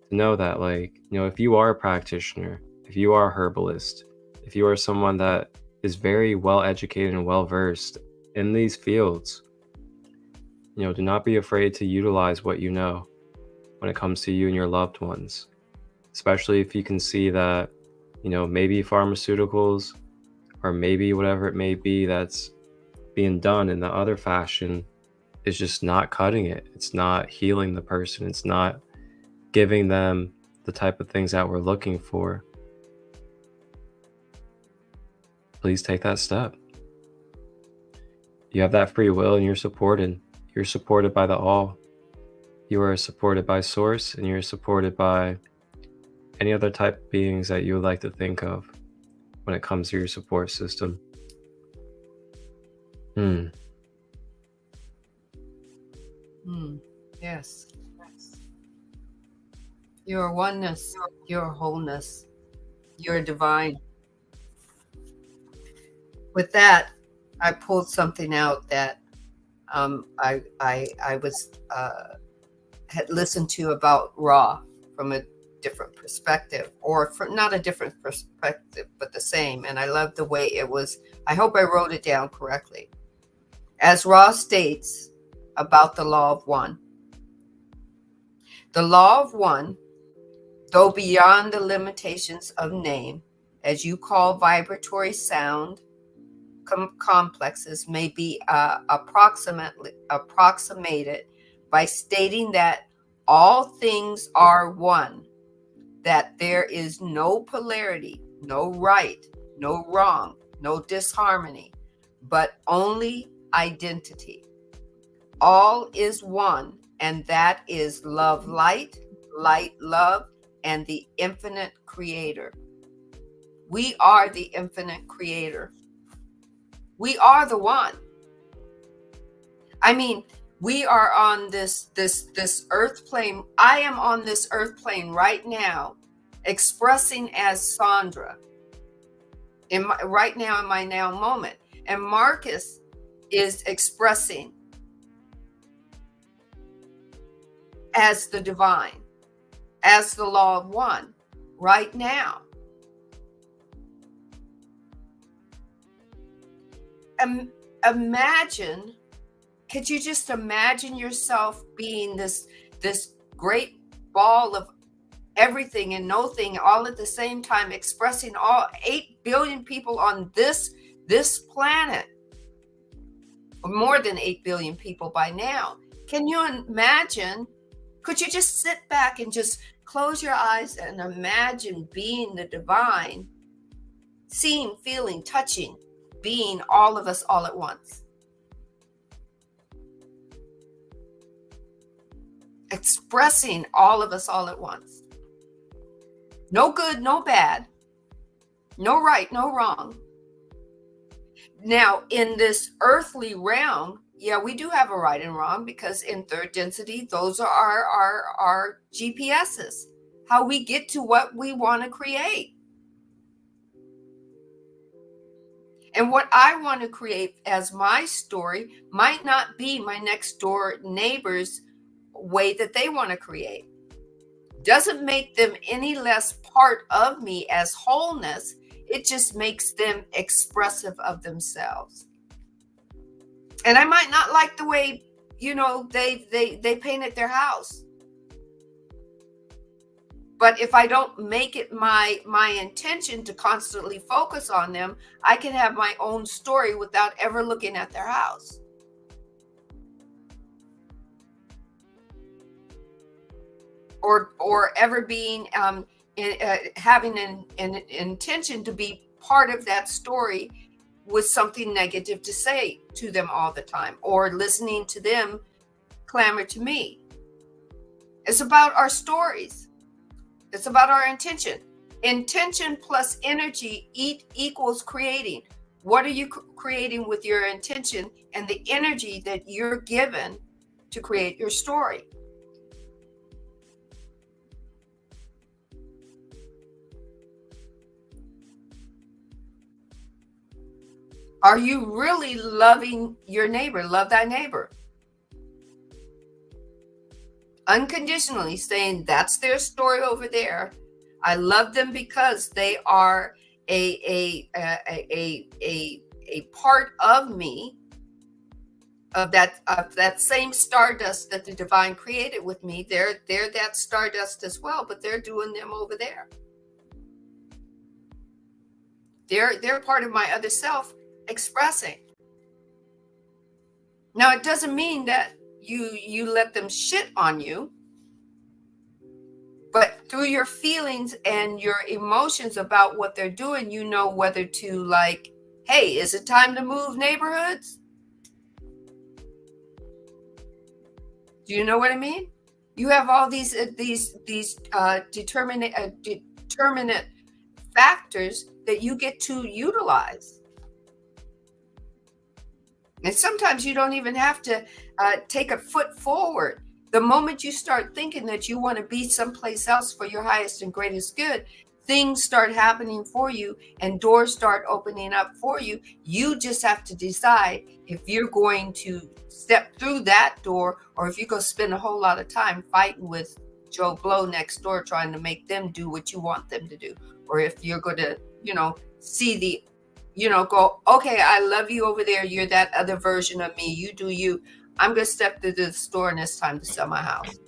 to know that, like, you know, if you are a practitioner, if you are a herbalist, if you are someone that is very well educated and well versed in these fields, you know, do not be afraid to utilize what you know when it comes to you and your loved ones, especially if you can see that, you know, maybe pharmaceuticals or maybe whatever it may be that's being done in the other fashion is just not cutting it. It's not healing the person. It's not giving them the type of things that we're looking for. Please take that step. You have that free will and you're supported. You're supported by the all. You are supported by source, and you're supported by any other type of beings that you would like to think of when it comes to your support system. Yes. Your oneness, your wholeness, your divine. With that, I pulled something out that I was had listened to about Ra from a different perspective, or from not a different perspective, but the same. And I love the way it was. I hope I wrote it down correctly. As Ra states about the law of one, the law of one, though beyond the limitations of name, as you call vibratory sound complexes, may be approximated by stating that all things are one, that there is no polarity, no right, no wrong, no disharmony, but only identity. All is one, and that is love, light, light, love, and the infinite creator. We are the infinite creator. We are the one. I mean, we are on this earth plane. I am on this earth plane right now, expressing as Sandra right now in my now moment. And Marcus is expressing as the divine, as the law of one right now. Imagine, could you just imagine yourself being this great ball of everything and nothing all at the same time, expressing all 8 billion people on this planet, or more than 8 billion people by now. Can you imagine? Could you just sit back and just close your eyes and imagine being the divine, seeing, feeling, touching, being all of us all at once? Expressing all of us all at once. No good, no bad. No right, no wrong. Now, in this earthly realm, yeah, we do have a right and wrong, because in third density, those are our GPSs, how we get to what we want to create. And what I want to create as my story might not be my next door neighbor's way that they want to create. Doesn't make them any less part of me as wholeness. It just makes them expressive of themselves. And I might not like the way, they painted their house. But if I don't make it my intention to constantly focus on them, I can have my own story without ever looking at their house. Or ever being having an intention to be part of that story with something negative to say to them all the time, or listening to them clamor to me. It's about our stories. It's about our intention. Intention plus energy equals creating. What are you creating with your intention and the energy that you're given to create your story? Are you really loving your neighbor? Love thy neighbor. Unconditionally, saying that's their story over there. I love them because they are a part of me, of that same stardust that the divine created with me. They're that stardust as well, but they're doing them over there. They're part of my other self expressing. Now, it doesn't mean that you let them shit on you, but through your feelings and your emotions about what they're doing, you know whether to, like, hey, is it time to move neighborhoods? Do you know what I mean? You have all these determinate factors that you get to utilize. And sometimes you don't even have to take a foot forward. The moment you start thinking that you want to be someplace else for your highest and greatest good, things start happening for you and doors start opening up for you. You just have to decide if you're going to step through that door, or if you're going to spend a whole lot of time fighting with Joe Blow next door trying to make them do what you want them to do. Or if you're going to, see the, go, okay, I love you over there. You're that other version of me. You do you. I'm going to step to the store and it's time to sell my house.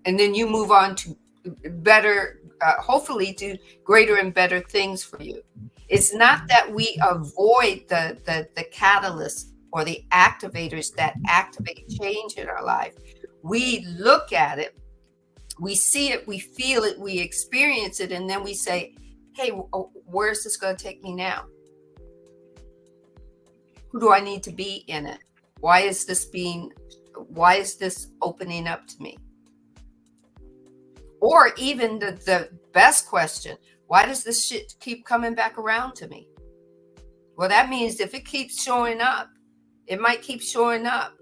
And then you move on to better, hopefully to greater and better things for you. It's not that we avoid the catalyst or the activators that activate change in our life. We look at it, we see it, we feel it, we experience it, and then we say, hey, where's this going to take me now? Who do I need to be in it? Why is this opening up to me? Or even the best question, why does this shit keep coming back around to me? Well, that means if it keeps showing up, it might keep showing up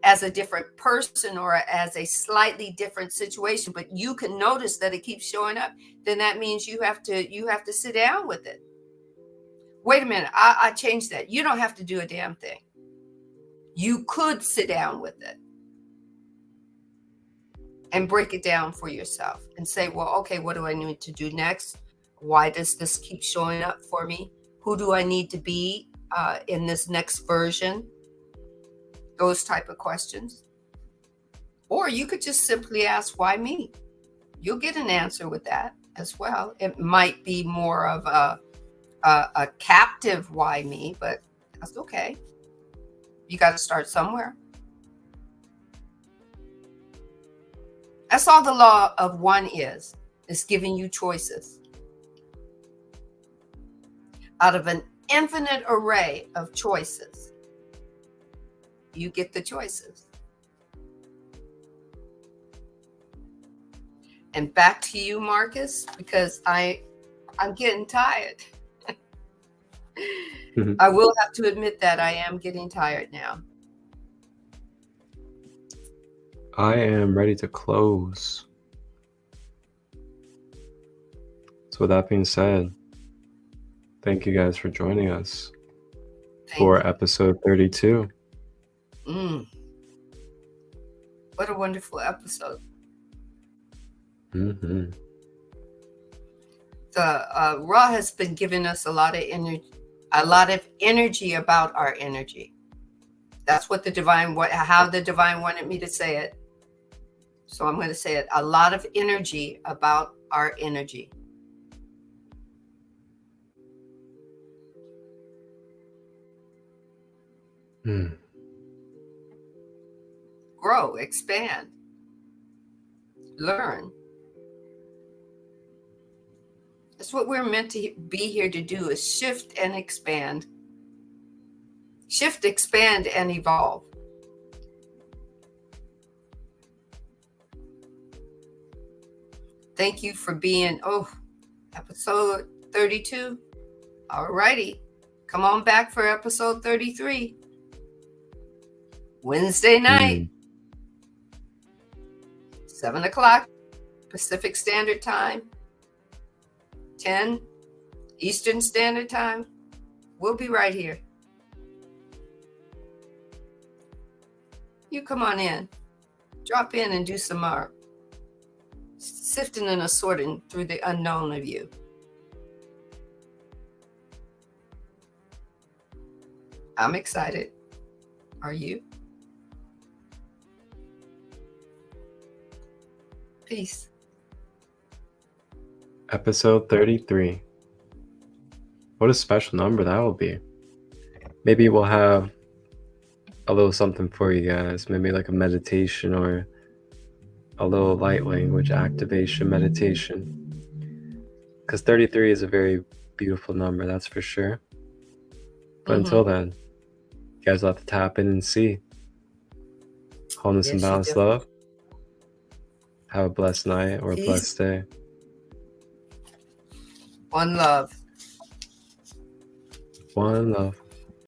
as a different person or as a slightly different situation, but you can notice that it keeps showing up. Then that means you have to sit down with it. Wait a minute, I changed that. You don't have to do a damn thing. You could sit down with it and break it down for yourself and say, well, okay, what do I need to do next? Why does this keep showing up for me? Who do I need to be in this next version? Those type of questions. Or you could just simply ask, why me? You'll get an answer with that as well. It might be more of a captive why me, but that's okay. You got to start somewhere. That's all the law of one is. It's giving you choices. Out of an infinite array of choices, you get the choices. And back to you, Marcus, because I'm getting tired. Mhm. I will have to admit that I am getting tired now. I am ready to close. So with that being said, thank you guys for joining us for episode 32. What a wonderful episode. Mm-hmm. The Ra has been giving us a lot of energy about our energy. That's what how the divine wanted me to say it. So I'm going to say it. A lot of energy about our energy. Grow, expand, learn. That's what we're meant to be here to do, is shift and expand. Shift, expand, and evolve. Thank you for being, episode 32. All righty. Come on back for episode 33. Wednesday night, 7 o'clock Pacific Standard Time, 10 Eastern Standard Time. We'll be right here. You come on in. Drop in and do some sifting and assorting through the unknown of you. I'm excited. Are you? Peace. Episode 33. What a special number that will be. Maybe we'll have a little something for you guys. Maybe like a meditation or a little light language activation meditation. Because 33 is a very beautiful number, that's for sure. But until then, you guys will have to tap in and see. Wholeness and balanced love. Have a blessed night or a blessed day. One love. One love.